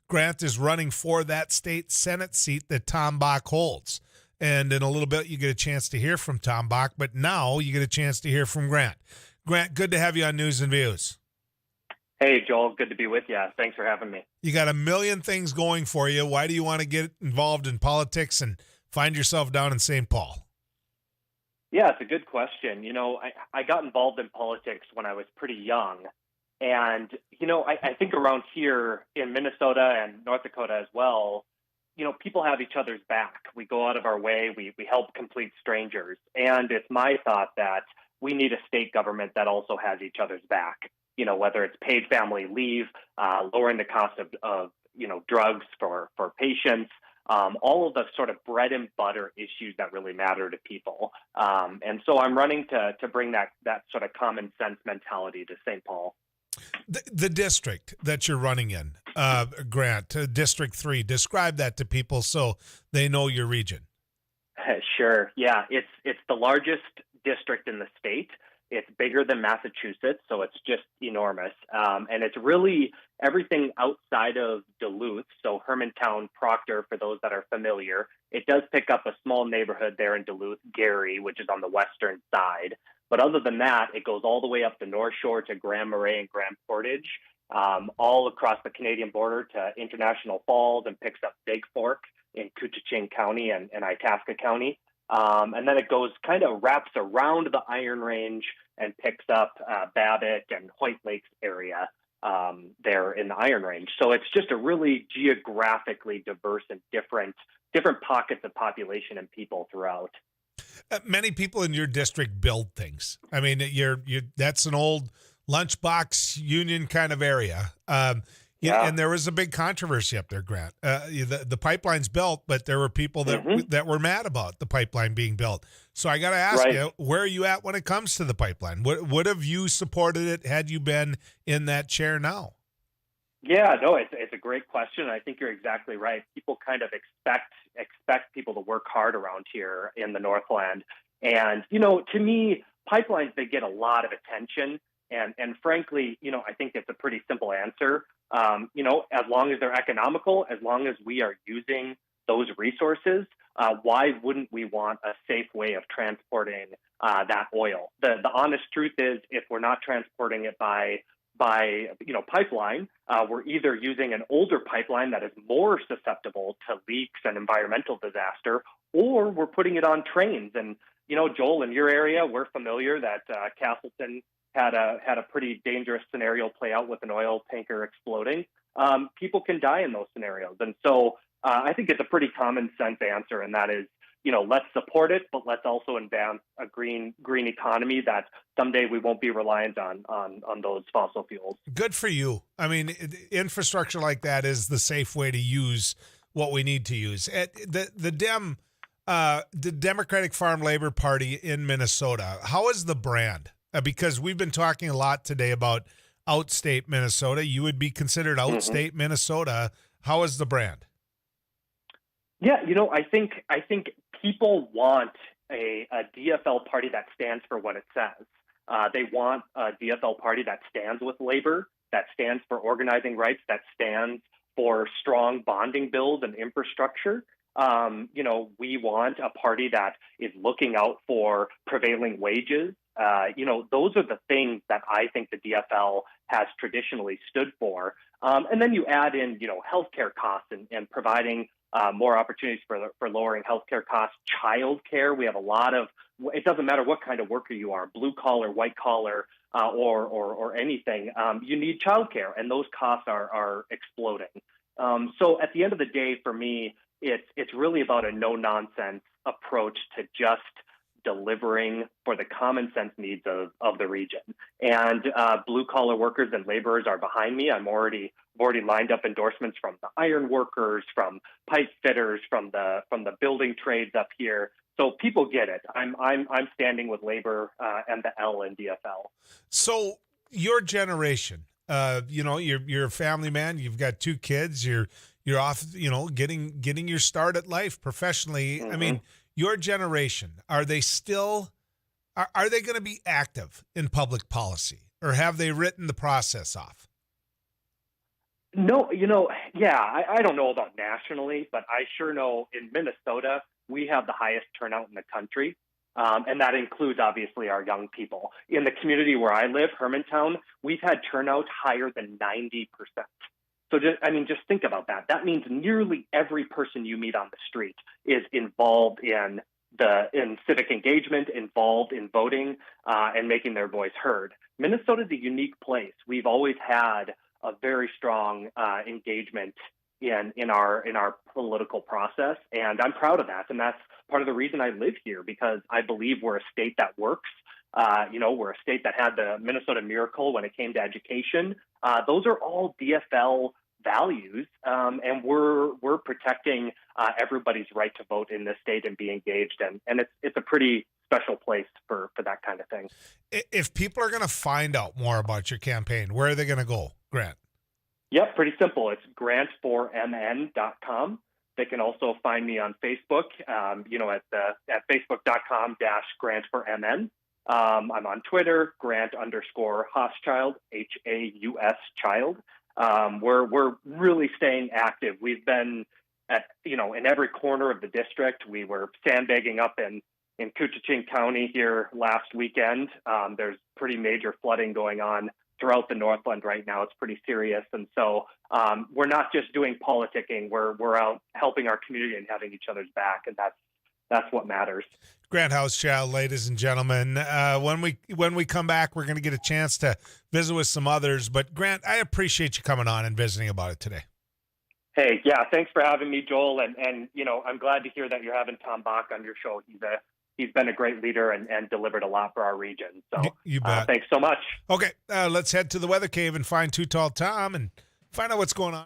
Grant is running for that state Senate seat that Tom Bach holds. And in a little bit, you get a chance to hear from Tom Bach, but now you get a chance to hear from Grant. Grant, good to have you on News and Views. Hey, Joel, good to be with you. Thanks for having me. You got a million things going for you. Why do you want to get involved in politics and find yourself down in St. Paul? Yeah, it's a good question. You know, I got involved in politics when I was pretty young. And, you know, I think around here in Minnesota and North Dakota as well, you know, people have each other's back. We go out of our way. We help complete strangers. And it's my thought that we need a state government that also has each other's back. You know, whether it's paid family leave, lowering the cost of you know, drugs for patients, all of the sort of bread and butter issues that really matter to people. And so I'm running to bring that sort of common sense mentality to St. Paul. The district that you're running in, Grant, District 3, describe that to people so they know your region. Sure. Yeah, it's the largest district in the state. It's bigger than Massachusetts, so it's just enormous. And it's really everything outside of Duluth, so Hermantown, Proctor, for those that are familiar. It does pick up a small neighborhood there in Duluth, Gary, which is on the western side. But other than that, it goes all the way up the North Shore to Grand Marais and Grand Portage, all across the Canadian border to International Falls, and picks up Big Fork in Koochiching County and Itasca County. And then it goes kind of wraps around the Iron Range and picks up Babbitt and Hoyt Lakes area there in the Iron Range. So it's just a really geographically diverse and different pockets of population and people throughout. Many people in your district build things. I mean, that's an old lunchbox union kind of area. Yeah, and there was a big controversy up there, Grant. The pipeline's built, but there were people that were mad about the pipeline being built. So I got to ask you, where are you at when it comes to the pipeline? Would have you supported it had you been in that chair now? Yeah, no, it's a great question. I think you're exactly right. People kind of expect people to work hard around here in the Northland. And, you know, to me, pipelines, they get a lot of attention. And frankly, you know, I think it's a pretty simple answer. You know, as long as they're economical, as long as we are using those resources, why wouldn't we want a safe way of transporting that oil? The honest truth is, if we're not transporting it by pipeline, we're either using an older pipeline that is more susceptible to leaks and environmental disaster, or we're putting it on trains. And, you know, Joel, in your area, we're familiar that Castleton had a pretty dangerous scenario play out with an oil tanker exploding. People can die in those scenarios. And so I think it's a pretty common sense answer, and that is, you know, let's support it, but let's also advance a green economy that someday we won't be reliant on those fossil fuels. Good for you. I mean, infrastructure like that is the safe way to use what we need to use. The Democratic Farm Labor Party in Minnesota, how is the brand? Because we've been talking a lot today about outstate Minnesota. You would be considered outstate Minnesota. How is the brand? Yeah, you know, I think people want a DFL party that stands for what it says. They want a DFL party that stands with labor, that stands for organizing rights, that stands for strong bonding bills and infrastructure. You know, we want a party that is looking out for prevailing wages. You know, those are the things that I think the DFL has traditionally stood for. And then you add in, you know, healthcare costs and providing more opportunities for lowering healthcare costs, child care. We have a lot of, it doesn't matter what kind of worker you are, blue collar, white collar, or anything, you need child care, and those costs are exploding. So at the end of the day, for me, it's really about a no nonsense approach to just delivering for the common sense needs of the region. And blue collar workers and laborers are behind me. I've already lined up endorsements from the iron workers, from pipe fitters, from the building trades up here. So people get it. I'm standing with labor and the L in DFL. So your generation, you're a family man. You've got 2 kids. You're off, getting your start at life professionally. Mm-hmm. I mean, your generation, are they going to be active in public policy, or have they written the process off? No, I don't know about nationally, but I sure know in Minnesota, we have the highest turnout in the country. And that includes, obviously, our young people. In the community where I live, Hermantown, we've had turnout higher than 90%. So just think about that. That means nearly every person you meet on the street is involved in civic engagement, involved in voting, and making their voice heard. Minnesota's a unique place. We've always had a very strong engagement in our political process, and I'm proud of that. And that's part of the reason I live here, because I believe we're a state that works. We're a state that had the Minnesota Miracle when it came to education. Those are all DFL values, and we're protecting everybody's right to vote in this state and be engaged. And it's a pretty special place for that kind of thing. If people are going to find out more about your campaign, where are they going to go, Grant? Yep, pretty simple. It's grant4mn.com. They can also find me on Facebook, at facebook.com/grant4mn. I'm on Twitter, Grant_Hauschild, Haus child. We're really staying active. We've been in every corner of the district. We were sandbagging up in Koochiching County here last weekend. There's pretty major flooding going on throughout the Northland right now. It's pretty serious. And so we're not just doing politicking. We're out helping our community and having each other's back. And that's what matters. Grant Hauschild, ladies and gentlemen. When we come back, we're going to get a chance to visit with some others. But Grant, I appreciate you coming on and visiting about it today. Hey, yeah, thanks for having me, Joel. And I'm glad to hear that you're having Tom Bach on your show. He's been a great leader and delivered a lot for our region. So you bet. Thanks so much. Okay, let's head to the weather cave and find Too Tall Tom and find out what's going on.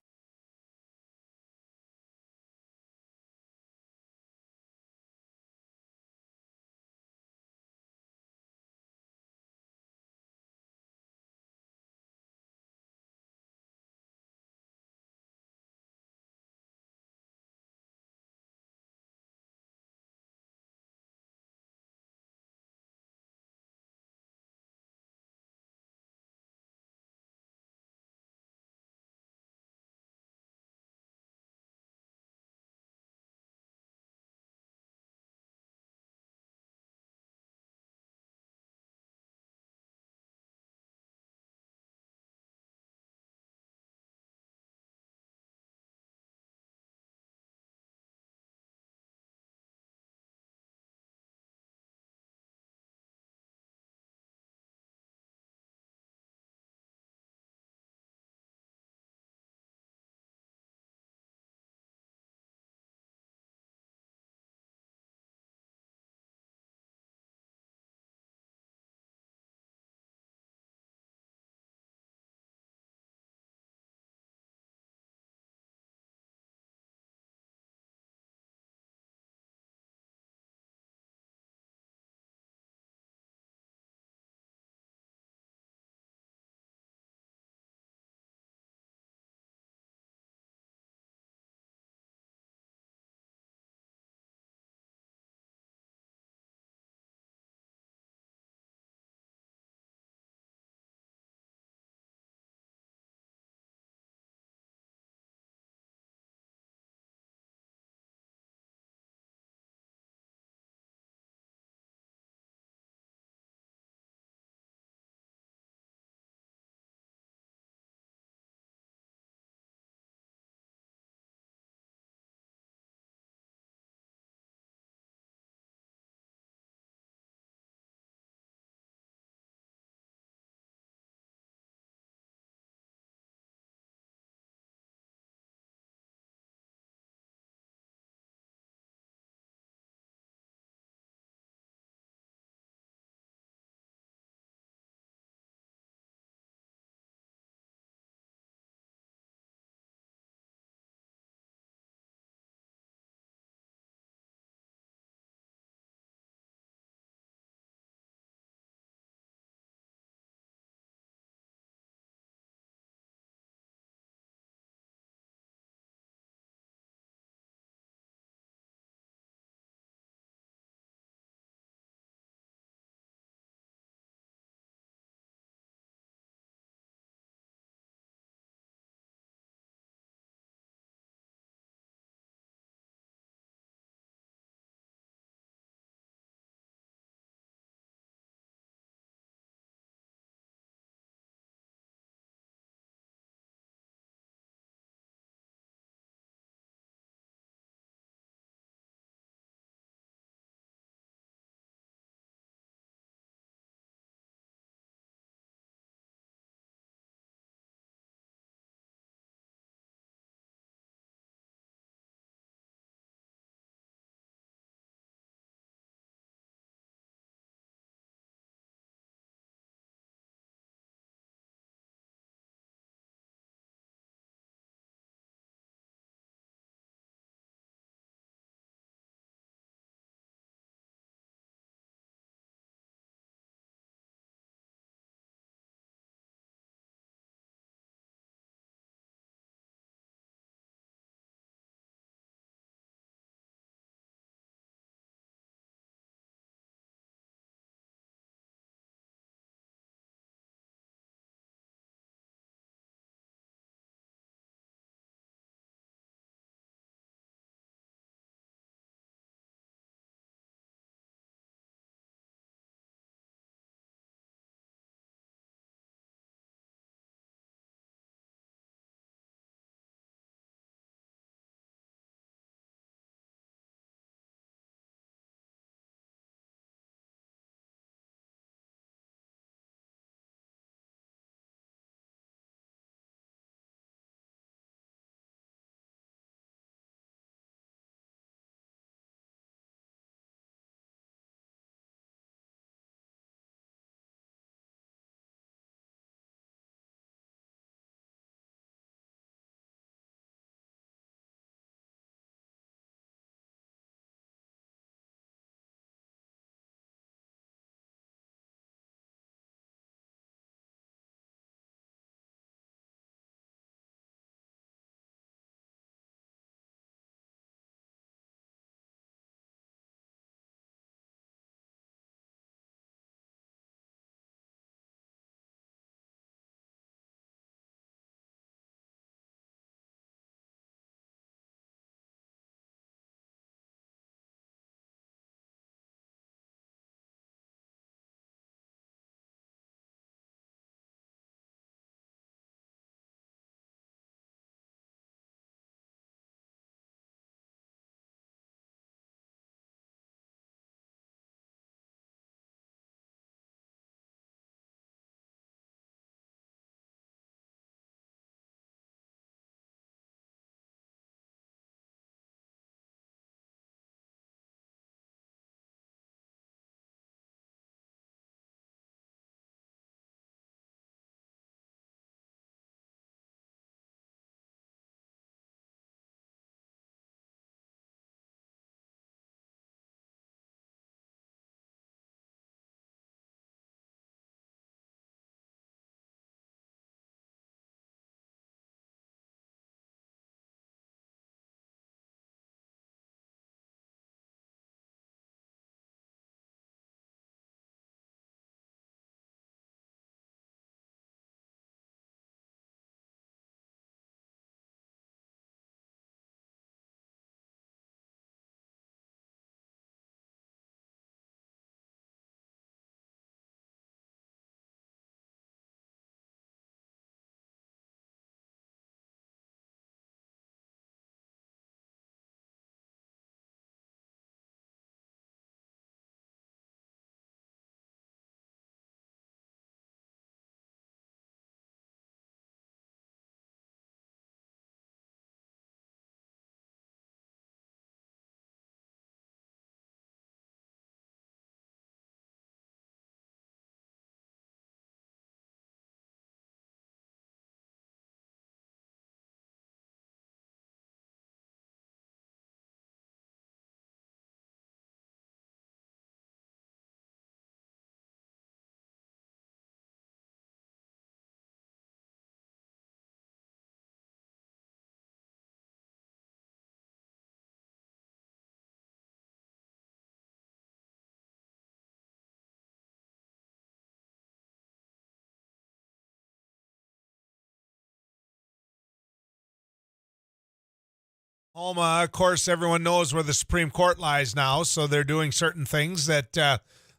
Oklahoma, of course, everyone knows where the Supreme Court lies now, so they're doing certain things that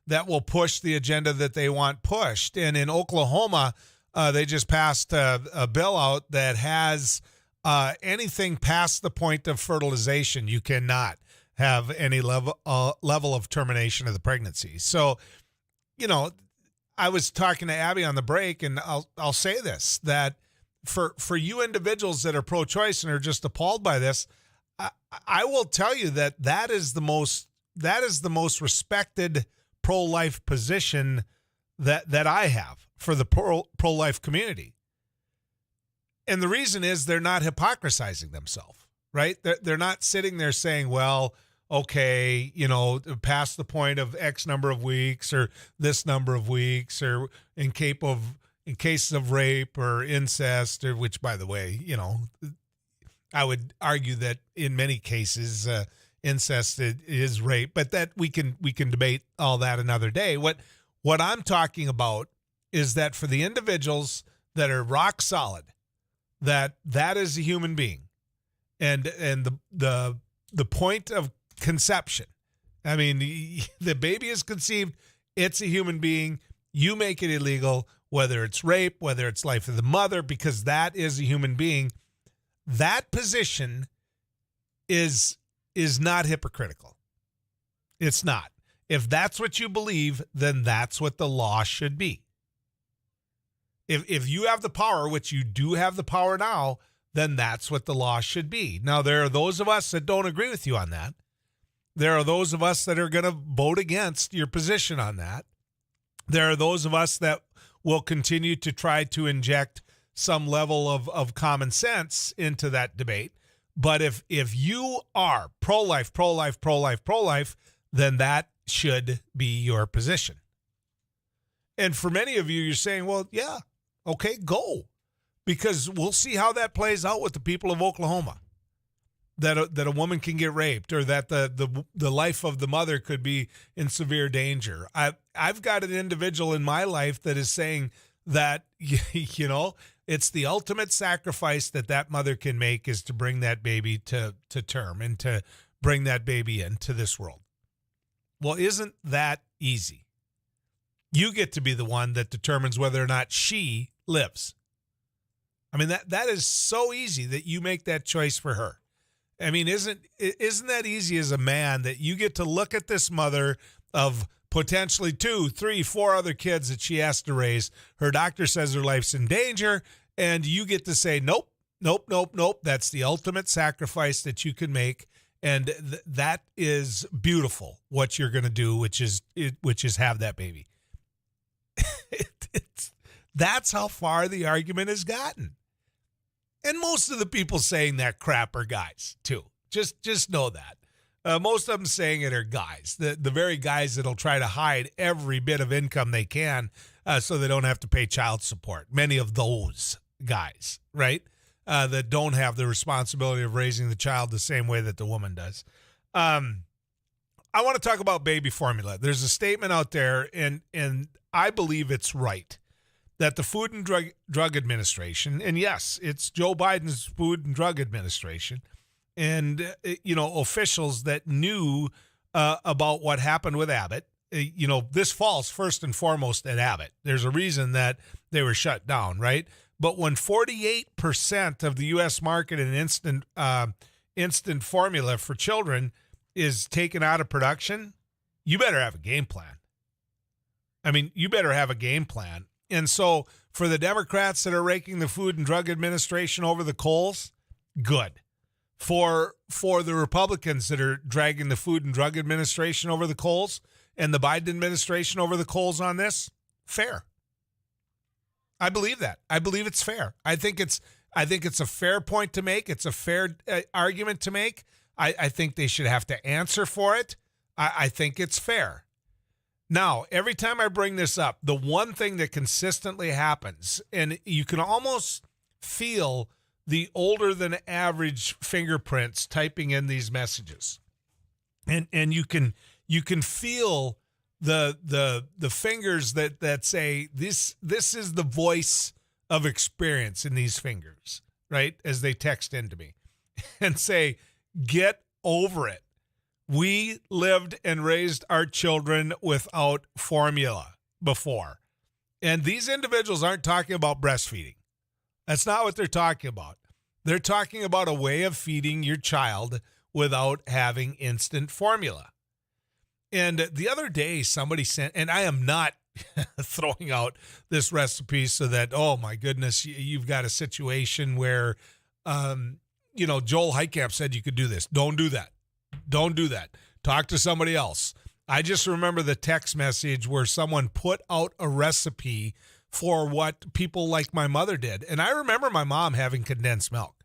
that will push the agenda that they want pushed. And in Oklahoma, they just passed a bill out that has anything past the point of fertilization. You cannot have any level of termination of the pregnancy. So, I was talking to Abby on the break, and I'll say this, that for you individuals that are pro-choice and are just appalled by this, I will tell you that is the most respected pro-life position that I have for the pro-life community. And the reason is they're not hypocrisizing themselves, right? They're not sitting there saying, well, okay, past the point of X number of weeks or this number of weeks, or in cases of rape or incest, or which, by the way, I would argue that in many cases incest is rape, but that we can debate all that another day. What I'm talking about is that for the individuals that are rock solid, that is a human being, and the point of conception. I mean, the baby is conceived, it's a human being. You make it illegal, whether it's rape, whether it's life of the mother, because that is a human being. That position is not hypocritical. It's not. If that's what you believe, then that's what the law should be. If you have the power, which you do have the power now, then that's what the law should be. Now, there are those of us that don't agree with you on that. There are those of us that are going to vote against your position on that. There are those of us that will continue to try to inject some level of common sense into that debate. But if you are pro-life, then that should be your position. And for many of you, you're saying, well, yeah, okay, go. Because we'll see how that plays out with the people of Oklahoma. That a woman can get raped, or that the life of the mother could be in severe danger. I've got an individual in my life that is saying that, it's the ultimate sacrifice that mother can make is to bring that baby to term and to bring that baby into this world. Well, isn't that easy? You get to be the one that determines whether or not she lives. I mean, that is so easy that you make that choice for her. I mean, isn't that easy as a man, that you get to look at this mother of potentially 2, 3, 4 other kids that she has to raise. Her doctor says her life's in danger, and you get to say, nope. That's the ultimate sacrifice that you can make, and that is beautiful. What you're going to do, which is have that baby. That's how far the argument has gotten. And most of the people saying that crap are guys, too. Just know that. Most of them saying it are guys. The very guys that'll try to hide every bit of income they can so they don't have to pay child support. Many of those guys, right, that don't have the responsibility of raising the child the same way that the woman does. I want to talk about baby formula. There's a statement out there, and I believe it's right, that the Food and Drug Administration, and yes, it's Joe Biden's Food and Drug Administration, and, officials that knew about what happened with Abbott, this falls first and foremost at Abbott. There's a reason that they were shut down, right? But when 48% of the U.S. market in instant formula for children is taken out of production, you better have a game plan. I mean, you better have a game plan. And so for the Democrats that are raking the Food and Drug Administration over the coals, good. For the Republicans that are dragging the Food and Drug Administration over the coals and the Biden administration over the coals on this, fair. I believe that. I believe it's fair. I think it's a fair point to make. It's a fair argument to make. I think they should have to answer for it. I think it's fair. Now, every time I bring this up, the one thing that consistently happens, and you can almost feel the older than average fingerprints typing in these messages. And you can feel the fingers that say this is the voice of experience in these fingers, right? As they text into me and say, Get over it. We lived and raised our children without formula before. And these individuals aren't talking about breastfeeding. That's not what they're talking about. They're talking about a way of feeding your child without having instant formula. And the other day, somebody sent, and I am not throwing out this recipe so that, oh my goodness, you've got a situation where, Joel Heitkamp said you could do this. Don't do that. Don't do that. Talk to somebody else. I just remember the text message where someone put out a recipe for what people like my mother did. And I remember my mom having condensed milk.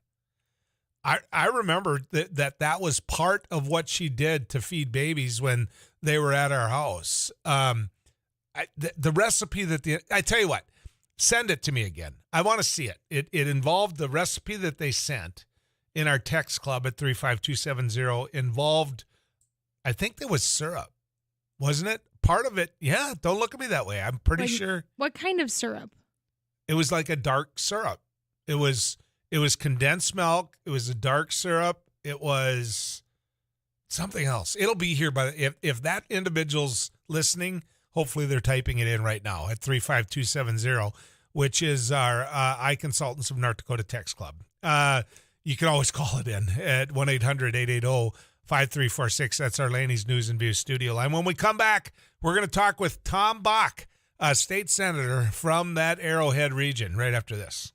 I remember that was part of what she did to feed babies when they were at our house. The recipe I tell you what, send it to me again. I want to see it. It involved the recipe that they sent in our text club at 35270 involved, I think there was syrup, wasn't it? Part of it, yeah, don't look at me that way. I'm pretty sure. What kind of syrup? It was like a dark syrup. It was condensed milk. It was a dark syrup. It was something else. It'll be here if that individual's listening, hopefully they're typing it in right now at 35270, which is our iConsultants of North Dakota Text Club. You can always call it in at 1-800-880-5346. That's our Laney's News and Views studio line. When we come back, we're going to talk with Tom Bach, a state senator from that Arrowhead region, right after this.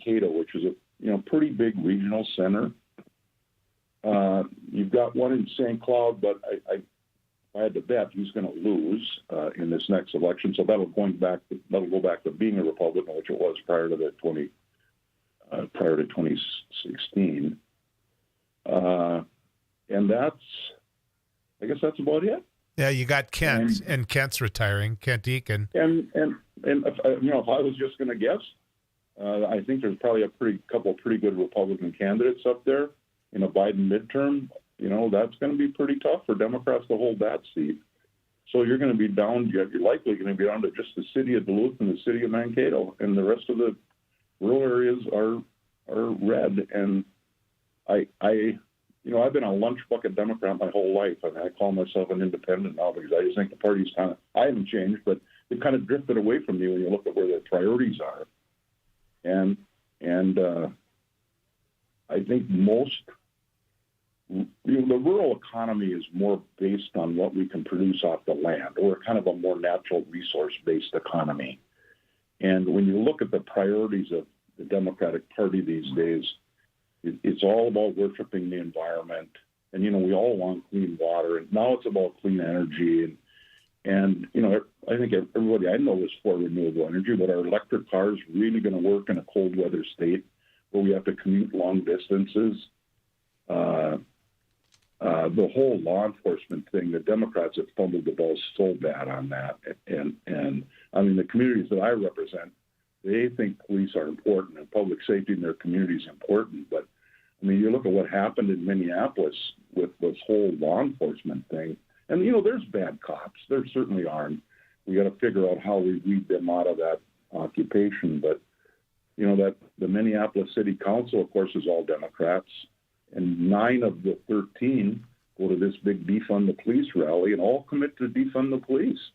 Mankato, which is a pretty big regional center. You've got one in St. Cloud, but I had to bet he's going to lose in this next election. So that'll go back to being a Republican, which it was prior to 2016. And I guess that's about it. Yeah, you got Kent, and Kent's retiring, Kent Eakin. And if I was just going to guess, I think there's probably a couple pretty good Republican candidates up there in a Biden midterm. That's going to be pretty tough for Democrats to hold that seat. So you're going to be down. You're likely going to be down to just the city of Duluth and the city of Mankato, and the rest of the rural areas are red. And I've been a lunch bucket Democrat my whole life. I mean, I call myself an independent now because I just think the party's I haven't changed, but it kind of drifted away from me when you look at where their priorities are. And I think the rural economy is more based on what we can produce off the land. We're kind of a more natural resource-based economy. And when you look at the priorities of the Democratic Party these days, it's all about worshiping the environment. And, we all want clean water. And now it's about clean energy. And I think everybody I know is for renewable energy, but are electric cars really going to work in a cold weather state where we have to commute long distances? The whole law enforcement thing, the Democrats have fumbled the ball so bad on that. And I mean, the communities that I represent, they think police are important and public safety in their community is important. But, I mean, you look at what happened in Minneapolis with this whole law enforcement thing. And, there's bad cops. There certainly aren't. We got to figure out how we weed them out of that occupation. But, that the Minneapolis City Council, of course, is all Democrats. And 9 of the 13 go to this big defund the police rally and all commit to defund the police.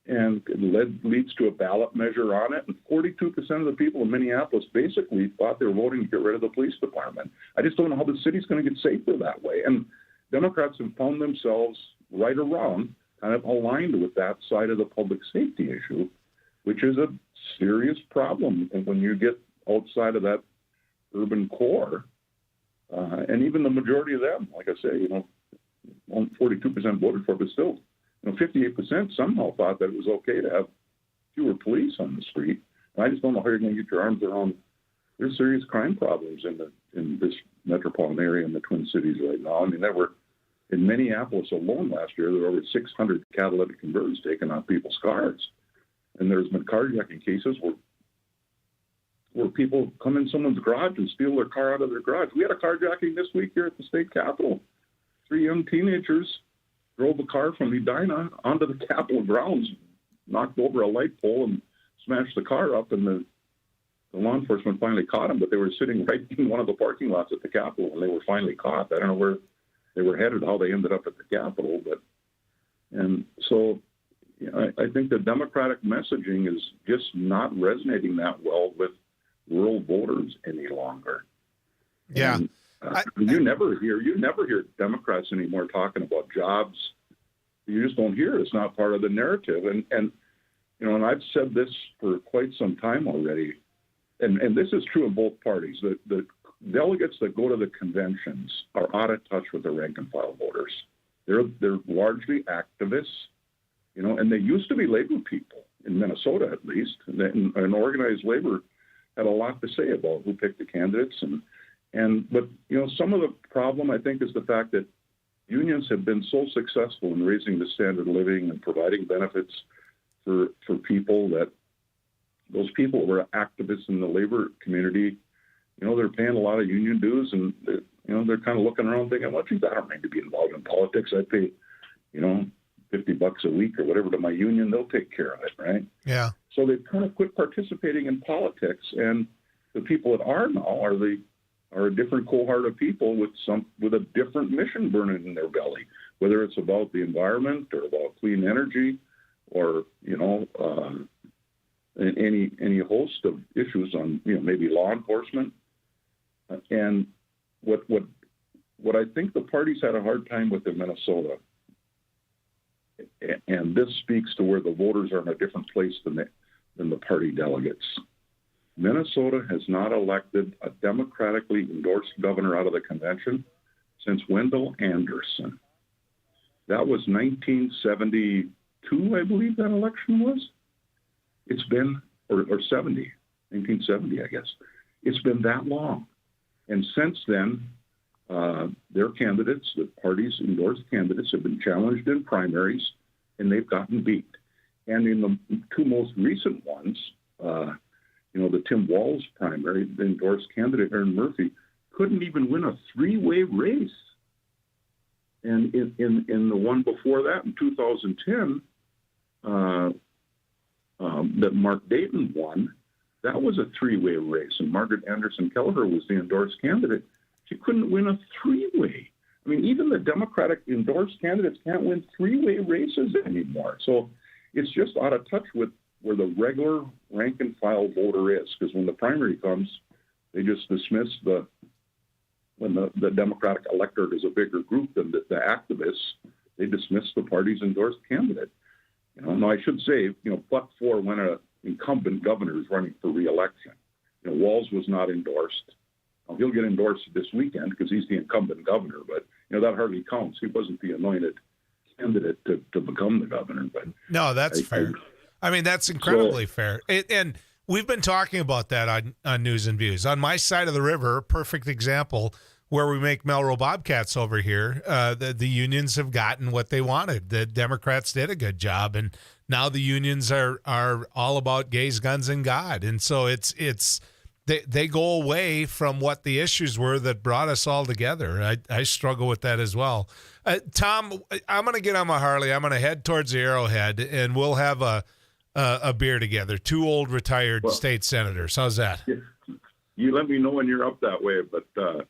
And it leads to a ballot measure on it. And 42% of the people in Minneapolis basically thought they were voting to get rid of the police department. I just don't know how the city's going to get safer that way. And Democrats have found themselves, right or wrong, kind of aligned with that side of the public safety issue, which is a serious problem. And when you get outside of that urban core, and even the majority of them, like I say, 42% voted for it, but still, 58% somehow thought that it was okay to have fewer police on the street. And I just don't know how you're going to get your arms around. There's serious crime problems in this metropolitan area in the Twin Cities right now. I mean, in Minneapolis alone last year, there were over 600 catalytic converters taken off people's cars. And there's been carjacking cases where people come in someone's garage and steal their car out of their garage. We had a carjacking this week here at the state capitol. 3 young teenagers drove a car from Edina onto the Capitol grounds, knocked over a light pole and smashed the car up, and the law enforcement finally caught them, but they were sitting right in one of the parking lots at the Capitol when they were finally caught. I don't know where they were headed, how they ended up at the Capitol, and so I think the Democratic messaging is just not resonating that well with rural voters any longer. Yeah. And, you never hear Democrats anymore talking about jobs. You just don't hear it. It's not part of the narrative. And I've said this for quite some time already. And this is true in both parties. The delegates that go to the conventions are out of touch with the rank and file voters. They're largely activists, and they used to be labor people in Minnesota, at least. And organized labor had a lot to say about who picked the candidates. But some of the problem, I think, is the fact that unions have been so successful in raising the standard of living and providing benefits for people that those people who are activists in the labor community, they're paying a lot of union dues, and they're kind of looking around thinking, well, geez, I don't need to be involved in politics. I pay, $50 a week or whatever to my union. They'll take care of it, right? Yeah. So they've kind of quit participating in politics, and the people that are now are a different cohort of people with a different mission burning in their belly, whether it's about the environment or about clean energy or any host of issues on maybe law enforcement. And what I think the party's had a hard time with in Minnesota, and this speaks to where the voters are in a different place than the party delegates, Minnesota has not elected a democratically endorsed governor out of the convention since Wendell Anderson. That was 1972, I believe that election was. It's been, or 70, 1970, I guess. It's been that long. And since then, their candidates, the party's endorsed candidates, have been challenged in primaries, and they've gotten beat. And in the two most recent ones, the Tim Walz primary, the endorsed candidate, Aaron Murphy, couldn't even win a three-way race. And in the one before that, in 2010, that Mark Dayton won, that was a three-way race. And Margaret Anderson Kelleher was the endorsed candidate. She couldn't win a three-way. I mean, even the Democratic endorsed candidates can't win three-way races anymore. So it's just out of touch with where the regular rank-and-file voter is, because when the primary comes, they just dismiss when the Democratic electorate is a bigger group than the activists, they dismiss the party's endorsed candidate. Now I should say, but for when an incumbent governor is running for re-election, Walz was not endorsed. Now, he'll get endorsed this weekend because he's the incumbent governor, but that hardly counts. He wasn't the anointed candidate to become the governor. But no, that's fair. I mean, that's incredibly fair. And we've been talking about that on News and Views. On my side of the river, perfect example, where we make Melrose Bobcats over here, the unions have gotten what they wanted. The Democrats did a good job, and now the unions are all about gays, guns, and God. And so they go away from what the issues were that brought us all together. I struggle with that as well. Tom, I'm going to get on my Harley. I'm going to head towards the Arrowhead, and we'll have a beer together. Two old retired state senators. How's that? You let me know when you're up that way, but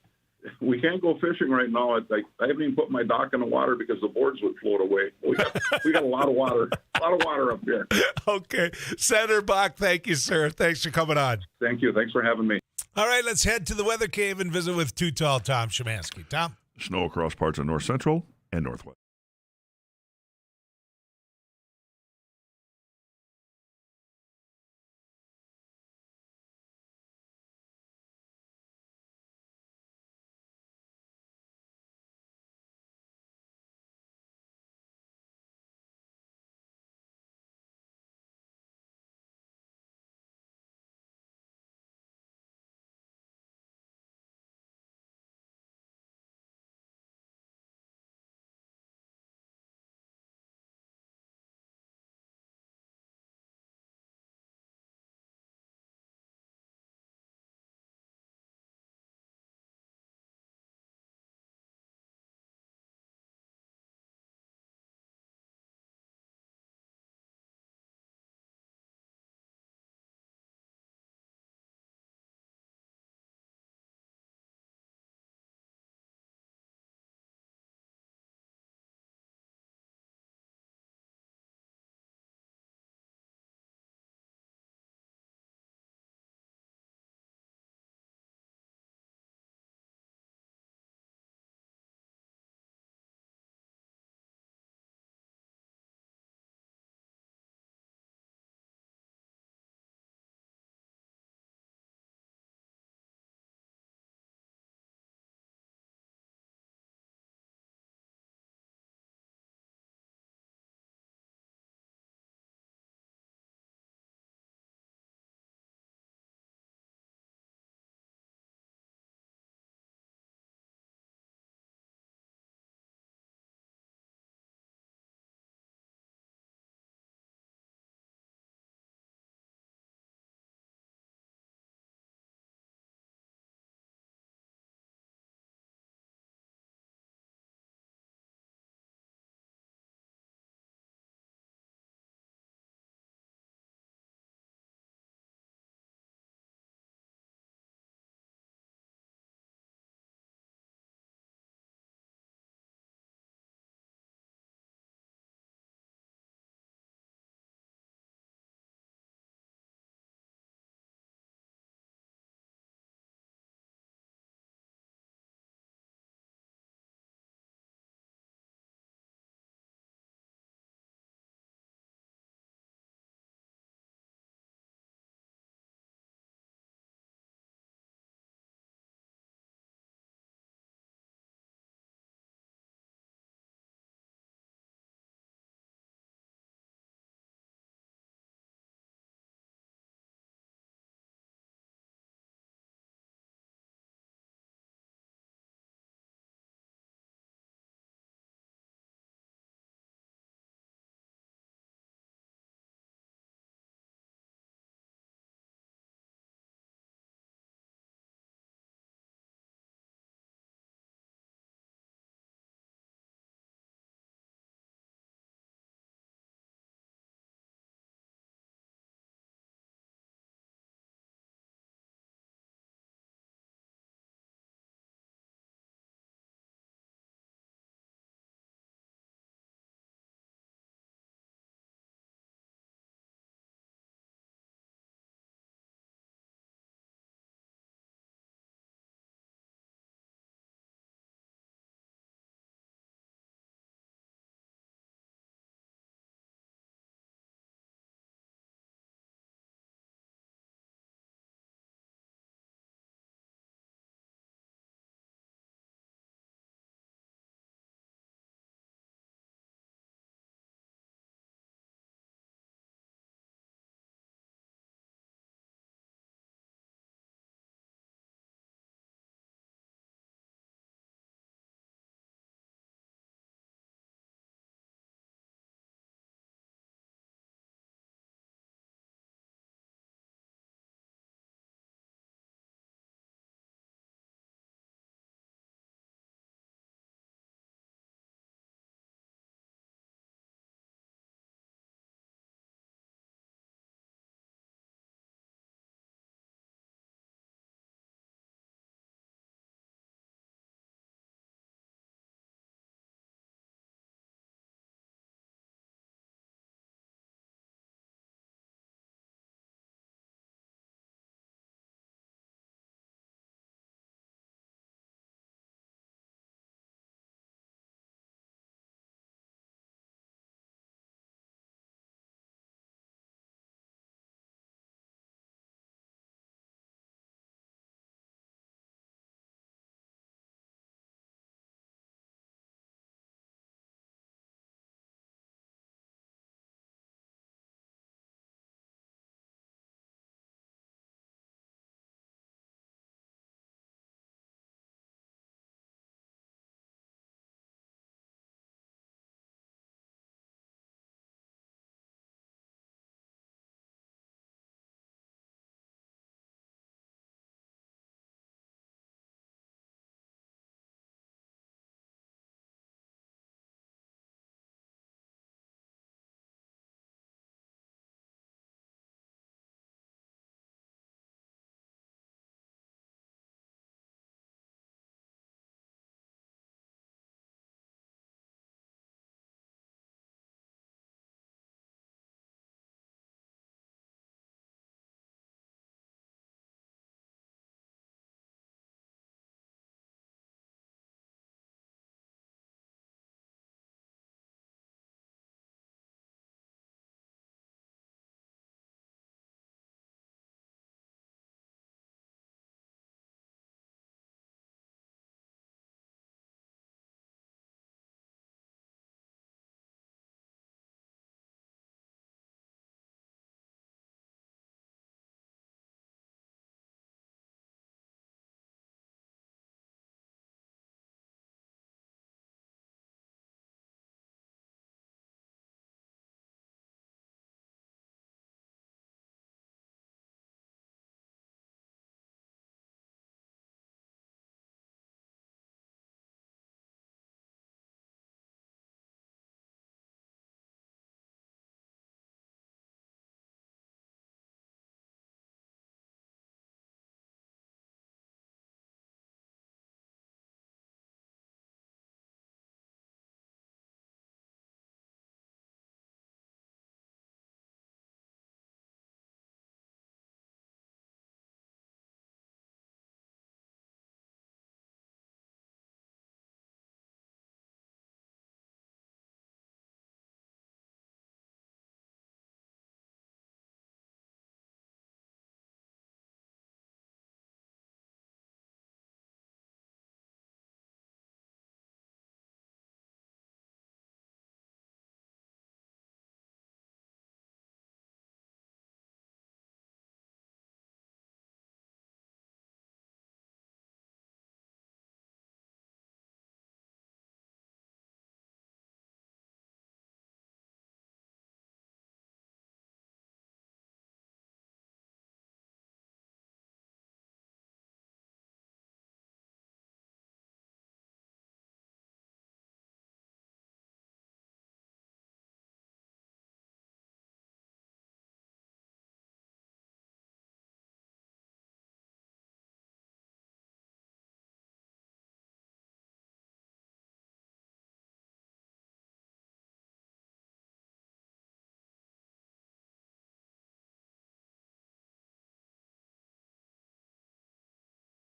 we can't go fishing right now. I haven't even put my dock in the water because the boards would float away. We got a lot of water up here. Okay. Senator Bach, thank you, sir. Thanks for coming on. Thank you. Thanks for having me. All right, let's head to the Weather Cave and visit with Too Tall Tom Szymanski. Tom? Snow across parts of north central and northwest.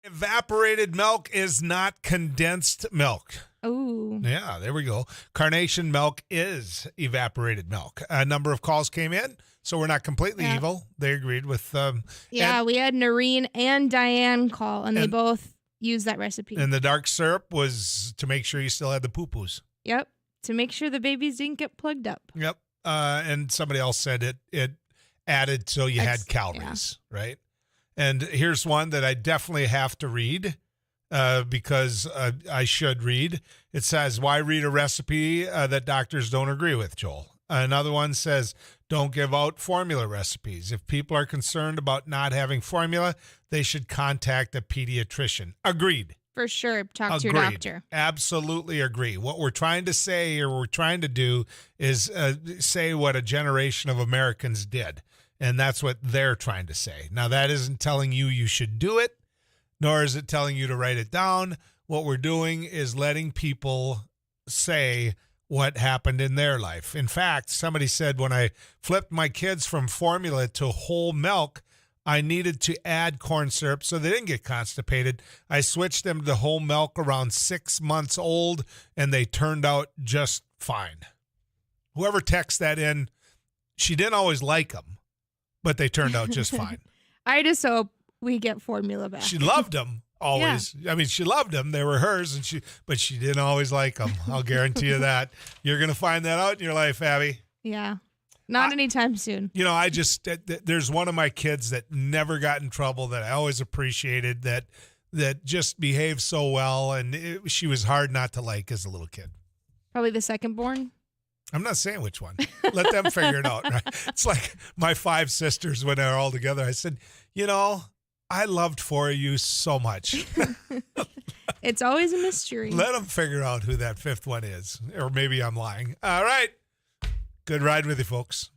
Evaporated milk is not condensed milk. Oh. Yeah, there we go. Carnation milk is evaporated milk. A number of calls came in, so we're not completely evil. They agreed with... we had Noreen and Diane call, and they both used that recipe. And the dark syrup was to make sure you still had the poo-poos. Yep, to make sure the babies didn't get plugged up. Yep. And somebody else said it added so you had calories, right? And here's one that I definitely have to read because I should read. It says, why read a recipe that doctors don't agree with, Joel? Another one says, don't give out formula recipes. If people are concerned about not having formula, they should contact a pediatrician. Agreed. For sure. Talk to your doctor. Absolutely agree. What we're trying to say or we're trying to do is say what a generation of Americans did. And that's what they're trying to say. Now, that isn't telling you should do it, nor is it telling you to write it down. What we're doing is letting people say what happened in their life. In fact, somebody said when I flipped my kids from formula to whole milk, I needed to add corn syrup so they didn't get constipated. I switched them to whole milk around 6 months old, and they turned out just fine. Whoever texted that in, she didn't always like them, but they turned out just fine. I just hope we get formula back. She loved them always. Yeah. I mean, she loved them. They were hers, but she didn't always like them. I'll guarantee you that. You're going to find that out in your life, Abby. Yeah. Not anytime soon. You know, there's one of my kids that never got in trouble that I always appreciated that just behaved so well, and she was hard not to like as a little kid. Probably the second born. I'm not saying which one. Let them figure it out. Right? It's like my 5 sisters when they're all together. I said, I loved 4 of you so much. It's always a mystery. Let them figure out who that 5th one is. Or maybe I'm lying. All right. Good ride with you, folks.